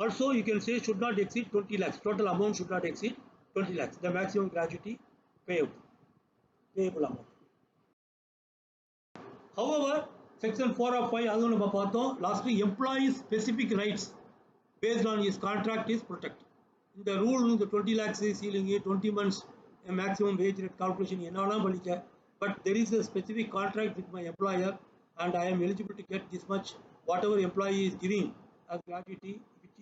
Speaker 1: also you can say should not exceed 20 lakhs. Total amount should not exceed 20 lakhs. The maximum gratuity payable amount. However, section 4 of 5 அதுவும் நம்ம பார்த்தோம். Lastly, employee specific rights based on his contract is protected. இந்த rule இந்த 20 lakhs ceiling 20 months maximum wage rate calculation என்னெல்லாம் பண்ணிக்க, but there is a specific contract with my employer and I am eligible to get this much whatever employee is giving as gratuity,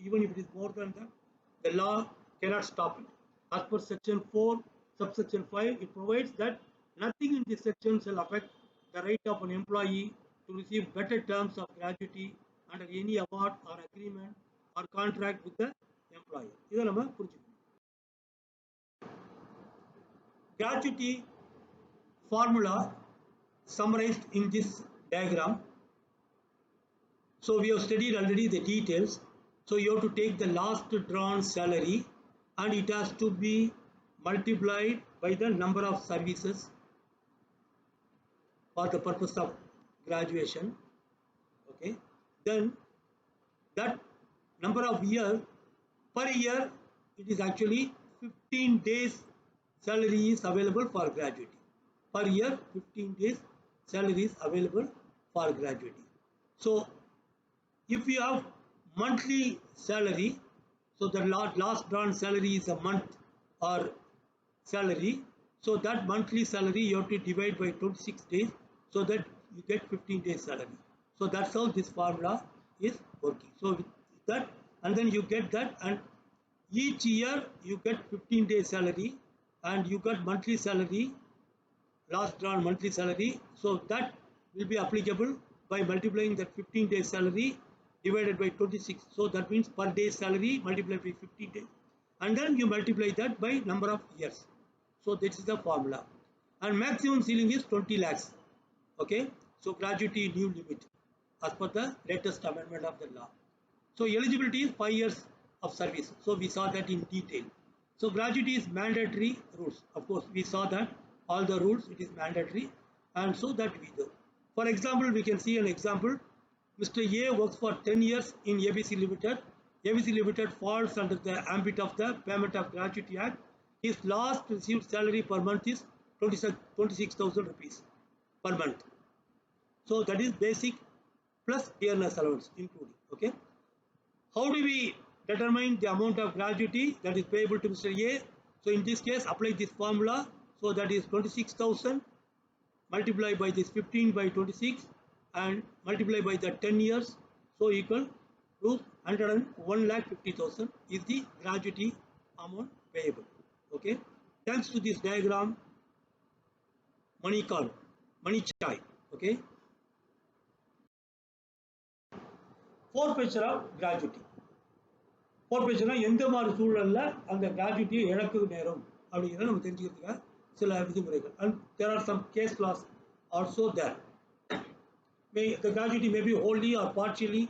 Speaker 1: even if it is more than that, the law cannot stop it. As per section 4 subsection 5, it provides that nothing in this section shall affect the right of an employee to receive better terms of gratuity under any award or agreement or contract with the employer. இதை நம்ம புரிஞ்சுக்கணும். gratuity formula summarized in this diagram. So we have studied already the details. So you have to take the last drawn salary and it has to be multiplied by the number of services for the purpose of graduation. Okay, then that number of years per year, it is actually 15 days salary is available for gratuity. Per year, 15 days salary is available for gratuity. So if you have monthly salary, so the last drawn salary is a month or salary, so that monthly salary you have to divide by 26 days so that you get 15 days salary. So that's how this formula is working. So with that, and then you get that, and each year you get 15 days salary and you got monthly salary, last drawn monthly salary. So that will be applicable by multiplying that 15 days salary divided by 26. So that means per day salary multiplied by 15 days. And then you multiply that by number of years. So this is the formula. And maximum ceiling is 20 lakhs. Okay. So gratuity new limit as per the latest amendment of the law. So eligibility is 5 years of service. So we saw that in detail. So gratuity is mandatory rules. Of course, we saw that all the rules, it is mandatory, and so that we do. For example, we can see an example. Mr. A works for 10 years in ABC Limited. ABC Limited falls under the ambit of the Payment of Gratuity Act. His last received salary per month is 26,000 rupees per month. So that is basic plus dearness allowance including. Okay. How do we determine the amount of gratuity that is payable to Mr. A? So in this case, apply this formula. So that is 26,000 multiplied by this 15 by 26 and multiply by the 10 years. So equal to 101,50,000 is the gratuity amount payable. Okay. Thanks to this diagram, money chai. Okay. Forfeiture of gratuity. Forfeiture எந்த மாதிரி சூழல்ல அந்த கிராஜுவிட்டியை இழக்க நேரும் அப்படிங்கறத நம்ம தெரிஞ்சுக்கிறதுக்கு சில விதிமுறைகள். And there are some case laws also there. The gratuity may be wholly or partially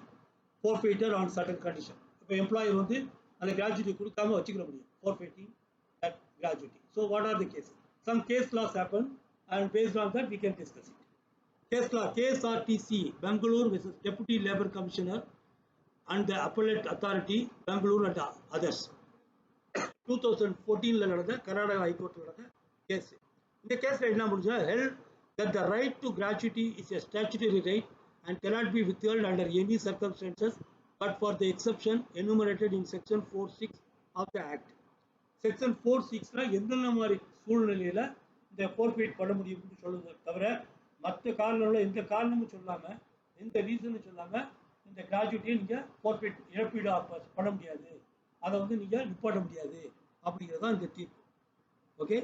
Speaker 1: forfeited on certain condition. இப்போ எம்ப்ளாயர் வந்து அந்த கிராஜுவிட்டி கொடுக்காம வச்சுக்கிற முடியும். Forfeiting that gratuity. So what are the cases? Some case laws happen and based on that we can discuss it. Case law, KSRTC, Bangalore versus Deputy Labour Commissioner and the Appellate Authority, Bangalore and others. 2014 நடந்த கர்நாடகா ஹைகோர்ட்ல நடந்த case. இந்த கேஸ்ல என்ன முடிஞ்சா held that the right to gratuity is a statutory right and cannot be withheld under any circumstances but for the exception enumerated in section 46 of the act. Section 46ல எந்தெந்த மாதிரி சூழ்நிலையில இந்த forfeit பண்ண முடியும்னு சொல்லுது தவிர மற்ற காரணங்கள எந்த காரணமும் சொல்லாம எந்த ரீசனும் சொல்லாம இந்த கிராஜுவிட்டியை நீங்க forfeit இழப்பீடு பண்ண முடியாது, அதை வந்து நீங்க நிப்பாட்ட முடியாது அப்படிங்கிறது தான் இந்த தீர்ப்பு. Okay.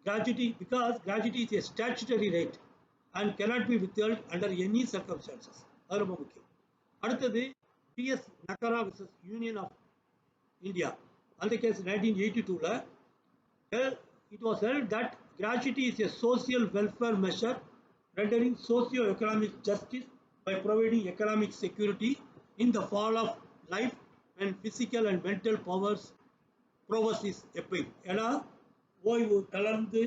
Speaker 1: Gratuity, because gratuity is a statutory right and cannot be withheld under any circumstances. அது ரொம்ப முக்கியம். அடுத்தது PS Nakara versus Union of India. அந்த case 1982ல it was held that gratuity is a social welfare measure rendering socio-economic justice by providing economic security in the fall of life when physical and mental prowess is epic. ஏன்னா ஓய்வு தளர்ந்து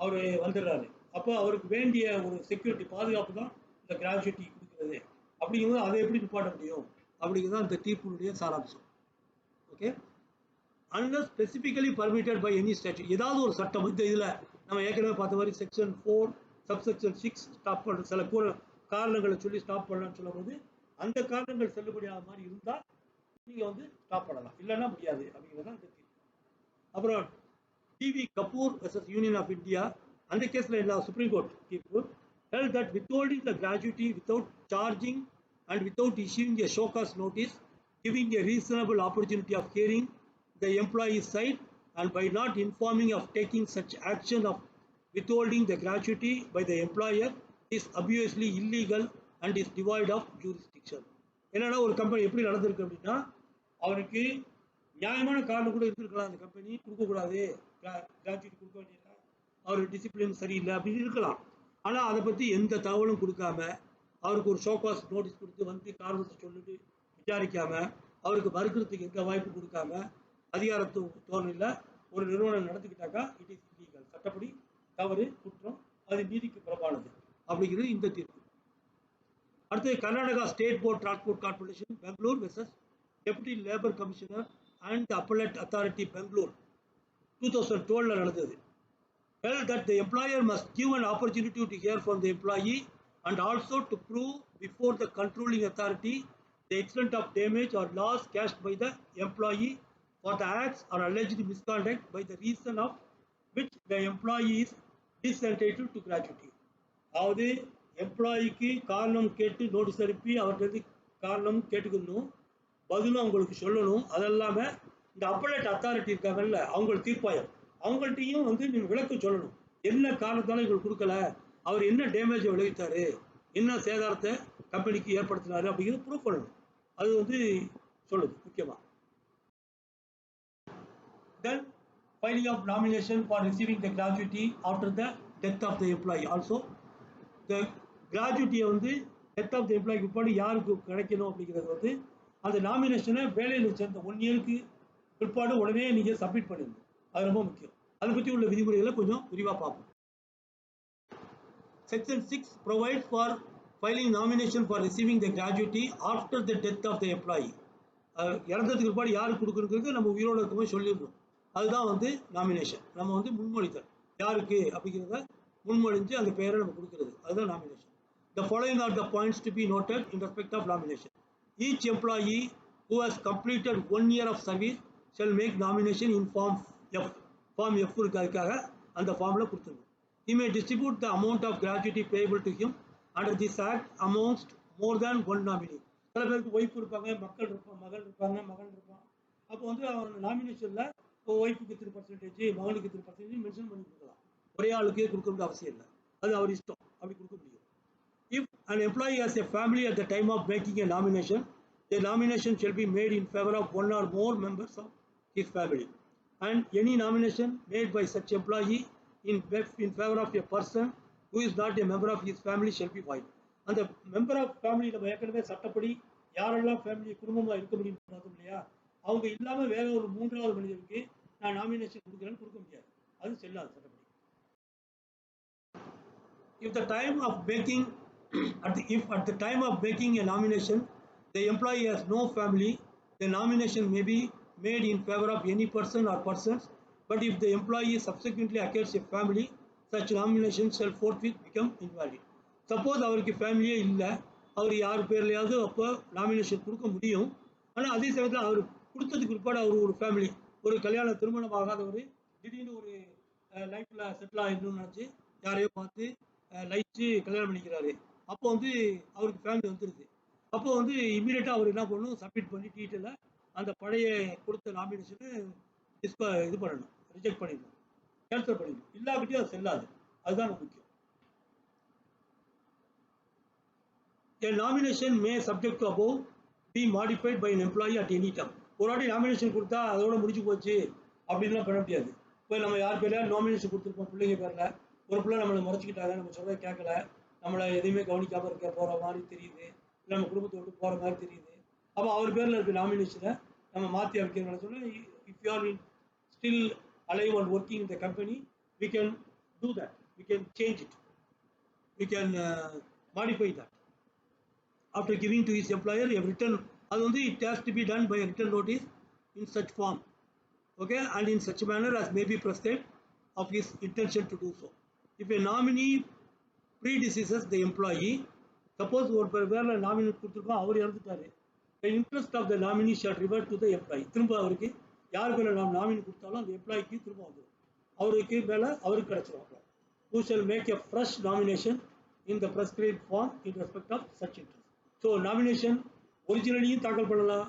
Speaker 1: அவர் வந்துடுறாரு, அப்போ அவருக்கு வேண்டிய ஒரு security பாதுகாப்பு தான் இந்த கிராஜுவிட்டி கொடுக்கிறது. அப்படிங்கும்போது அதை எப்படி நிப்பாட்ட முடியும் அப்படிங்கிறது தான் இந்த தீர்ப்பினுடைய சாராம்சம். Okay. Unless specifically permitted by any statute, ஏதாவது ஒரு சட்டம், இந்த இதில் நம்ம ஏற்கனவே பார்த்த மாதிரி செக்ஷன் 4 சப்செக்ஷன் 6 ஸ்டாப் பண்ண சில காரணங்களை சொல்லி ஸ்டாப் பண்ணலாம்னு சொல்லும்போது அந்த காரணங்கள் செல்லுபடியாத மாதிரி இருந்தால் நீங்கள் வந்து ஸ்டாப் பண்ணலாம், இல்லைன்னா முடியாது அப்படிங்கிறது தான் இந்த தீர்ப்பு. அப்புறம் TV Kapoor versus Union of India, அந்த கேஸில் என்ன சுப்ரீம் கோர்ட் தீர்ப்பு held that withholding the gratuity without charging and without issuing a show cause notice, giving a reasonable opportunity of hearing the employee's side and by not informing of taking such action of withholding the gratuity by the employer is obviously illegal and is devoid of jurisdiction. என்னன்னா ஒரு company எப்படி நடந்திருக்கு அப்படின்னா அவருக்கு நியாயமான காரணம் கூட இருந்திருக்கலாம், அந்த கம்பெனி கொடுக்கக்கூடாது கிராஜுவிட்டி கொடுக்க வேண்டிய அவர் டிசிப்ளின் சரியில்லை அப்படின்னு இருக்கலாம். ஆனால் அதை பற்றி எந்த தகவலும் கொடுக்காம அவருக்கு ஒரு ஷோகாஸ் நோட்டீஸ் கொடுத்து வந்து காரணத்தை சொல்லிட்டு விசாரிக்காம அவருக்கு மறுக்கிறதுக்கு எந்த வாய்ப்பு கொடுக்காம அதிகாரத்து தோரணையில் ஒரு நிறுவனம் நடத்திக்கிட்டாக்கா இட் இஸ் இல்லீகல், சட்டப்படி தவறு, குற்றம், அது நீதிக்கு புறம்பானது அப்படிங்கிறது இந்த தீர்ப்பு. அடுத்தது Karnataka state port transport corporation Bangalore versus deputy labour commissioner and appellate authority Bangalore 2012 நடந்தது. held that the employer must give an opportunity to hear from the employee and also to prove before the controlling authority the extent of damage or loss caused by the employee for the acts or alleged misconduct by the reason of which the employee is disentitled to gratuity. அதாவது எம்ப்ளாயிக்கு காரணம் கேட்டு notice அனுப்பி அவர்கிட்ட காரணம் கேட்டுக்கணும், பதிலும் அவங்களுக்கு சொல்லணும். அதெல்லாம இந்த அப்பலேட் அத்தாரிட்டி இருக்காங்கல்ல, அவங்க தீர்ப்பாயம், அவங்கள்ட்டையும் வந்து நீங்கள் விளக்கம் சொல்லணும். என்ன காரணத்தால எங்களுக்கு கொடுக்கல, அவர் என்ன டேமேஜை விளைவித்தாரு, என்ன சேதாரத்தை கம்பெனிக்கு ஏற்படுத்தினாரு அப்படிங்கிறது ப்ரூவ் பண்ணணும். அது வந்து சொல்லுது முக்கியமாக. Then filing of nomination for receiving the gratuity after the death of the employee. Also the gratuity வந்து டெத் ஆஃப் த எம்ப்ளாய்க்கு பிற்பாடு யாருக்கு கிடைக்கணும் அப்படிங்கிறது வந்து அந்த நாமினேஷனை வேலையில் சேர்ந்த 1 இயருக்கு பிற்பாடு உடனே நீங்கள் சப்மிட் பண்ணிடணும். அது ரொம்ப முக்கியம். அதை பற்றி உள்ள விதிமுறைகளை கொஞ்சம் விரிவாக பார்ப்போம். Section 6 provides for filing nomination for receiving the gratuity after the death of the employee. இறந்ததுக்கு பிற்பாடு யாருக்கு கொடுக்குறது நம்ம உயிரோடு இருக்கும்போது சொல்லிடணும். அதுதான் வந்து நாமினேஷன். நம்ம வந்து முன்மொழித்தல் யாருக்கு அப்படிங்கிறத முன்மொழிஞ்சு அந்த பெயரை நம்ம கொடுக்கிறது, அதுதான் nomination. The following are the points to be noted in respect of nomination. Each employee who has completed 1 year of service shall make nomination in Form F. Form F இருக்காக அந்த ஃபார்மில் கொடுத்துருங்க. He may distribute the amount of gratuity payable to him under this act amongst more than one nominee. சில பேருக்கு wife இருப்பாங்க, மகள் இருப்பாங்க, மகன் இருப்பான். அப்போ வந்து நாமினேஷனில் ஒய்ஃபுக்கு 3%, மகனுக்கு 3% மென்ஷன் பண்ணி கொடுக்கலாம். ஒரே ஆளுக்கே கொடுக்கணும்னு அவசியம் இல்லை, அது அவர் இஷ்டம், அப்படி கொடுக்க முடியும். If an employee has a family at the time of making a nomination, the nomination shall be made in favor of one or more members of his family, and any nomination made by such employee in favor of a person who is not a member of his family shall be void. அந்த member of family நம்ம ஏற்கனவே சட்டப்படி யாரெல்லாம் family குடும்பமாக இருக்க முடியும் பார்த்தோம் இல்லையா, அவங்க இல்லாமல் வேற ஒரு 3வது மனிதருக்கு நான் நாமினேஷன் கொடுக்குறேன்னு கொடுக்க முடியாது, அது செல்லாது சட்டப்படி. If at the time of making a nomination the employee has no family, the nomination may be made in favor of any person or persons, but if the employee subsequently acquires a family, such nomination shall forthwith become invalid. Suppose அவருக்கு ஃபேமிலியே இல்லை, அவர் யார் பேர்லையாவது அப்போ nomination கொடுக்க முடியும். ஆனால் அதே சமயத்தில் அவர் கொடுத்ததுக்கு பிற்பாடு அவர் ஒரு ஃபேமிலி, ஒரு திருமணம் ஆகாதவர் திடீர்னு ஒரு லைஃப்பில் செட்டில் ஆகிடணும்னு நினச்சி யாரையோ பார்த்து லைச்சு கல்யாணம் பண்ணிக்கிறாரு. அப்போ வந்து அவருக்கு ஃபேமிலி வந்துடுது. அப்போ வந்து இமீடியட்டாக அவர் என்ன பண்ணணும், சப்மிட் பண்ணி டீட்டெயிலாக அந்த பழைய கொடுத்த நாமினேஷனை இது பண்ணணும், ரிஜெக்ட் பண்ணிடணும், கேன்சல் பண்ணிடணும். இல்லாவிட்டே அது செல்லாது, அதுதான் முக்கியம். A nomination may subject to above be modified by an employee at any time. ஒரு வாட்டி நாமினேஷன் கொடுத்தா அதோட முடிஞ்சு போச்சு அப்படின்லாம் பண்ண முடியாது. இப்போ நம்ம யார் பேர்ல நாமினேஷன் கொடுத்துருப்போம், பிள்ளைங்க பேரில் ஒரு பிள்ளை நம்மளை மறைச்சிக்கிட்டாங்க, நம்ம சொல்கிறத கேட்கல, நம்மளை எதையுமே கவனிக்காமல் இருக்க போகிற மாதிரி தெரியுது, இல்லை நம்ம குடும்பத்தை விட்டு போகிற மாதிரி தெரியுது. அப்போ அவர் பேரில் இருக்க நாமினேஷனை நம்ம மாற்றி அமைக்கிறோம்னு சொன்னால், if you are still alive and working in the company, we can do that, we can change it, we can modify that after giving to his employer a written, அது வந்து it has to be done by a written notice in such form, okay, and in such manner as may be prescribed of his intention to do so. If a nominee predeceases the employee, suppose ஒரு பேரில் nominate கொடுத்துருக்கோம், அவர் இறந்துட்டாரு, the interest of the nominee shall revert to the employee. திரும்ப அவருக்கு யார் பேரில் நாம் nominee கொடுத்தாலும் அந்த எம்ப்ளாய்க்கு திரும்ப வந்துடும், அவருக்கு மேலே அவருக்கு கிடைச்சிடும். Who shall make a fresh nomination in the prescribed form in respect of such interest. So nomination ஒரிஜினலையும் தாக்கல் பண்ணலாம்,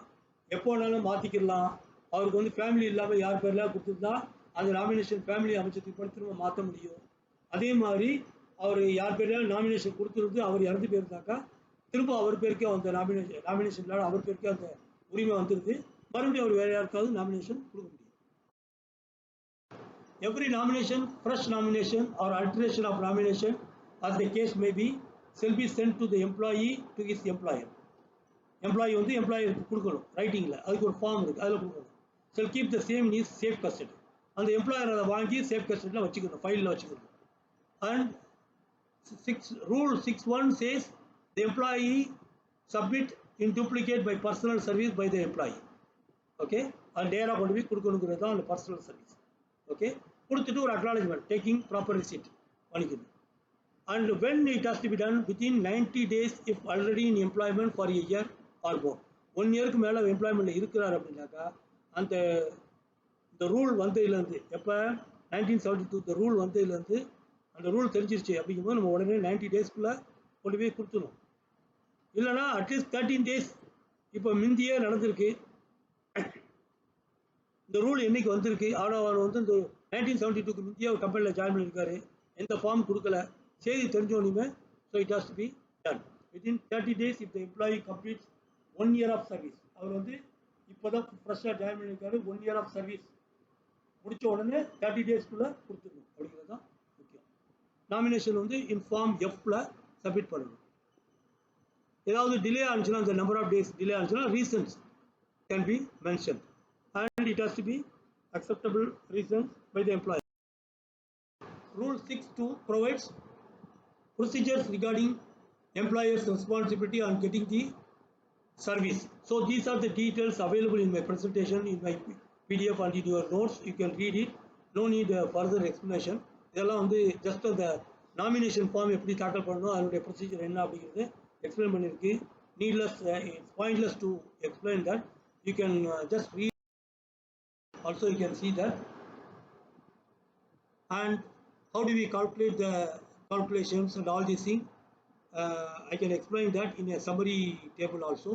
Speaker 1: எப்போ வேணாலும் மாற்றிக்கிடலாம். அவருக்கு வந்து ஃபேமிலி இல்லாமல் யார் பேரில் கொடுத்துருந்தா அந்த நாமினேஷன் ஃபேமிலி அமைச்சத்துக்கு படி திரும்ப மாற்ற முடியும். அதே மாதிரி அவர் யார் பேரில் நாமினேஷன் கொடுத்துருந்து அவர் இறந்து போயிருந்தாக்கா திரும்ப அவர் பேருக்கே அந்த நாமினேஷன் இல்லாத அவர் பேருக்கே அந்த உரிமை வந்துடுது, மறுபடியும் அவர் வேறு யாருக்காவது நாமினேஷன் கொடுக்க முடியும். every nomination, fresh nomination or alteration of nomination, as the case may be, shall be sent to the employee to his employer. Employee வந்து எம்ப்ளாயருக்கு கொடுக்கணும் ரைட்டிங்கில், அதுக்கு ஒரு ஃபார்ம் இருக்குது, அதில் கொடுக்கணும். shall keep the same in his safe custody. அந்த employer அதை வாங்கி சேஃப் கஸ்டடியில் வச்சுக்கணும், ஃபைலில் வச்சுக்கணும். And rule 6.1 says the employee submit in duplicate by personal service by the employee. Okay, and நேராக கொண்டு போய் கொடுக்கணுங்கிறது தான் அந்த பர்சனல் சர்வீஸ். ஓகே, கொடுத்துட்டு ஒரு அக்னாலஜ்மெண்ட் டேக்கிங் ப்ராப்பர் ரிசிப்ட் பண்ணிக்கணும். And when it has to be done within 90 days if already in employment for a year or more. 1 yearக்கு மேலே எம்ப்ளாய்மெண்ட்டில் இருக்கிறார் அப்படின்னாக்கா அந்த ரூல் வந்ததுலேருந்து, எப்போ 1972 இந்த ரூல் வந்ததுலேருந்து அந்த ரூல் தெரிஞ்சிருச்சு அப்படிங்கும்போது நம்ம உடனே 90 டேஸ்க்குள்ளே கொண்டு போய் கொடுத்துணும். இல்லைனா அட்லீஸ்ட் 13 டேஸ் இப்போ முந்தியே நடந்திருக்கு. இந்த ரூல் என்னைக்கு வந்திருக்கு, ஆனால் அவர் வந்து இந்த 1972க்கு முந்தியே ஒரு கம்பெனியில் ஜாயின் பண்ணியிருக்காரு, எந்த ஃபார்ம் கொடுக்கல, செய்தி தெரிஞ்சோன்னுமே. So it has to be done within 30 days if the employee completes 1 year of service. அவர் வந்து இப்போ தான் ஃப்ரெஷ்ஷாக ஜாயின் பண்ணியிருக்காரு, 1 year of service முடித்த உடனே 30 டேஸ்க்குள்ளே கொடுத்துடணும் அப்படிங்கிறது தான் முக்கியம். நாமினேஷன் வந்து இன்ஃபார்ம் எஃப்ல சப்மிட் பண்ணணும். ஏதாவது டிலே ஆனிச்சுன்னா, அந்த நம்பர் ஆஃப் டேஸ் டிலே ஆனிச்சுன்னா reasons can be mention and it has to be acceptable reasons by the employer. Rule 6.2 provides procedures regarding employer's responsibility on getting the service. So these are the details available in my presentation, in my PDF and in your notes. You can read it. No need further explanation. இதெல்லாம் வந்து just அந்த nomination form எப்படி தாக்கல் பண்ணணும், அதனுடைய procedure என்ன அப்படிங்கிறது explain பண்ணியிருக்கு. Needless, it's pointless to explain that. You can just read. Also you can see that. And how do we calculate the calculations and all these things? I can explain that in a summary table also.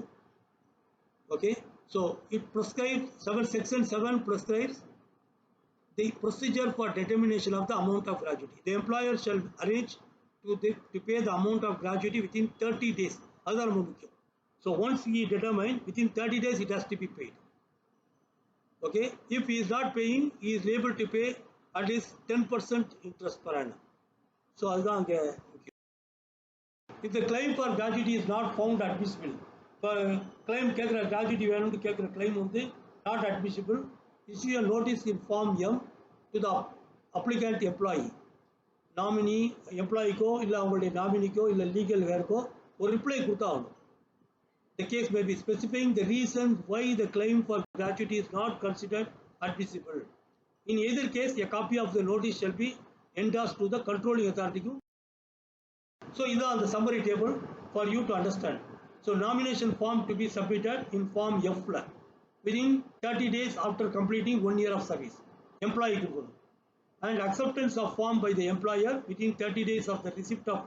Speaker 1: Okay, so it prescribes section 7 prescribes the procedure for determination of the amount of gratuity. The employer shall arrange to pay the amount of gratuity within 30 days. So once he determine, within 30 days it has to be paid. Okay, if he is not paying, he is able to pay at least 10% interest per annum. So அதுதான் அங்கே முக்கியம். If the claim for gratuity is not found admissible, இப்போ claim கேட்குற gratuity வேணும்னு கேட்குற claim வந்து not admissible, issue a notice in form M to the applicant employee. Nominee எம்ப்ளாயிக்கோ இல்லை அவங்களுடைய நாமினிக்கோ இல்லை லீகல் வேறுக்கோ ஒரு ரிப்ளை கொடுத்தா ஆகணும். The case may be specifying the reasons why the claim for gratuity is not considered admissible. In either case, a copy of the notice shall be endorsed to the controlling authority. So, this is the summary table for you to understand. So, nomination form to be submitted in form F within 30 days after completing 1 year of service. Employee and acceptance of form by the employer within 30 days of the receipt of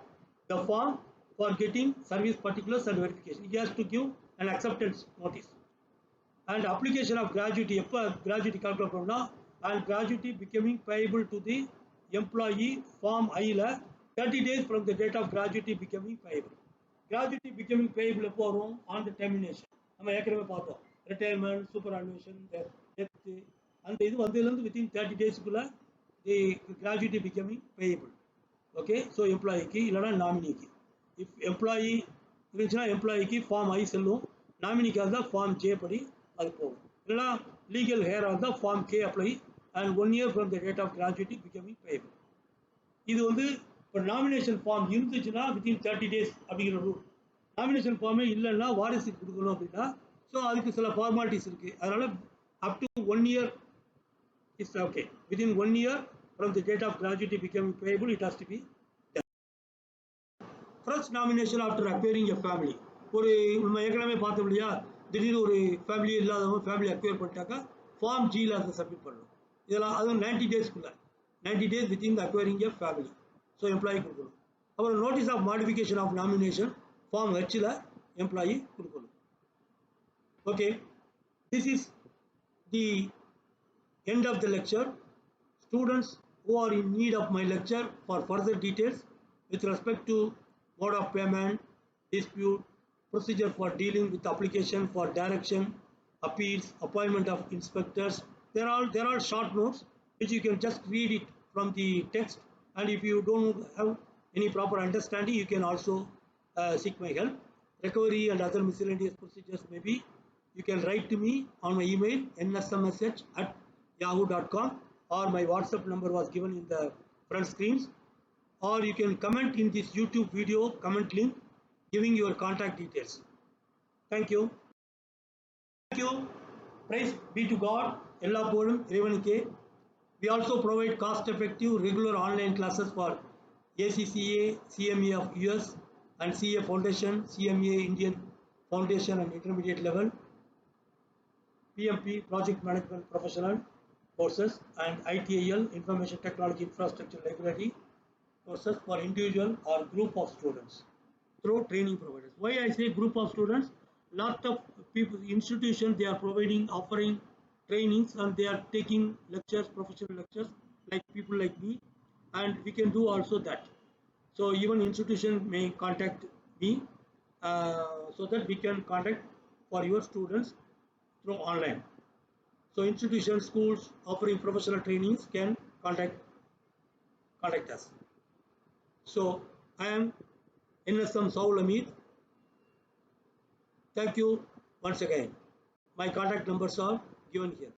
Speaker 1: the form for getting service particulars and verification. He has to give an acceptance notice. And application of gratuity, gratuity calculation and gratuity becoming payable to the employee form I 30 days from the date of gratuity becoming payable. Gratuity becoming payable on the termination. நம்ம ஏற்கனவே பார்த்தோம், retirement, super அனுவேஷன், death, அந்த இது வந்ததுலேருந்து within 30 daysக்குள்ள the gratuity becoming payable. Okay, so employeeக்கு இல்லைனா நாமினிக்கு. If employee இருந்துச்சுன்னா எம்ப்ளாயிக்கு form ஐ செல்லும், நாமினிக்காக தான் ஃபார்ம் ஜே படி அது போகும். இல்லைனா லீகல் ஹேராக இருந்தால் form K apply and 1 year from the date of gratuity becoming payable. இது வந்து இப்போ நாமினேஷன் ஃபார்ம் இருந்துச்சுன்னா within 30 days அப்படிங்கிற ரூல். நாமினேஷன் ஃபார்மே இல்லைன்னா வாரிசுக்கு கொடுக்கணும் அப்படின்னா, ஸோ அதுக்கு சில ஃபார்மாலிட்டிஸ் இருக்குது. அதனால் up to 1 year is okay. within 1 year from the date of gratuity becoming payable it has to be. First nomination after acquiring a family. ஒரு நம்ம ஏற்கனவே பார்த்தோம் இல்லையா, திடீர்னு ஒரு ஃபேமிலி இல்லாதவங்க ஃபேமிலி அக்வயர் பண்ணிட்டாக்கா ஃபார்ம் ஜியில் அதை சப்மிட் பண்ணணும். இதெல்லாம் அதுவும் 90 டேஸ்க்குள்ள, 90 days within the acquiring a family. So employee கொடுக்கணும். அப்புறம் notice of modification of nomination form ஹெச்சில் எம்ப்ளாயி கொடுக்கணும். Okay, this is the end of the lecture. Students who are in need of my lecture for further details with respect to mode of payment, dispute, procedure for dealing with application for direction, appeals, appointment of inspectors, they're all short notes which you can just read it from the text, and if you don't have any proper understanding, you can also seek my help. Recovery and other miscellaneous procedures maybe you can write to me on my email nsmsh@yahoo.com, or my WhatsApp number was given in the front screens, or you can comment in this YouTube video comment link giving your contact details. Thank you. Thank you. Praise be to God. எல்லா புகழும் இறைவனுக்கே. We also provide cost-effective regular online classes for ACCA, CMA of US, and CA Foundation, CMA Indian Foundation and Intermediate level, PMP Project Management Professional courses, and ITIL Information Technology Infrastructure Library courses for individual or group of students through training providers. Why I say group of students? Lot of people, institutions, they are providing, offering trainings, and they are taking lectures, professional lectures, like people like me, and we can do also that. So even institution may contact me so that we can contact for your students through online. So institutions, schools offering professional trainings can contact us. So I am NSM Saul Amit. Thank you once again. My contact numbers are given here.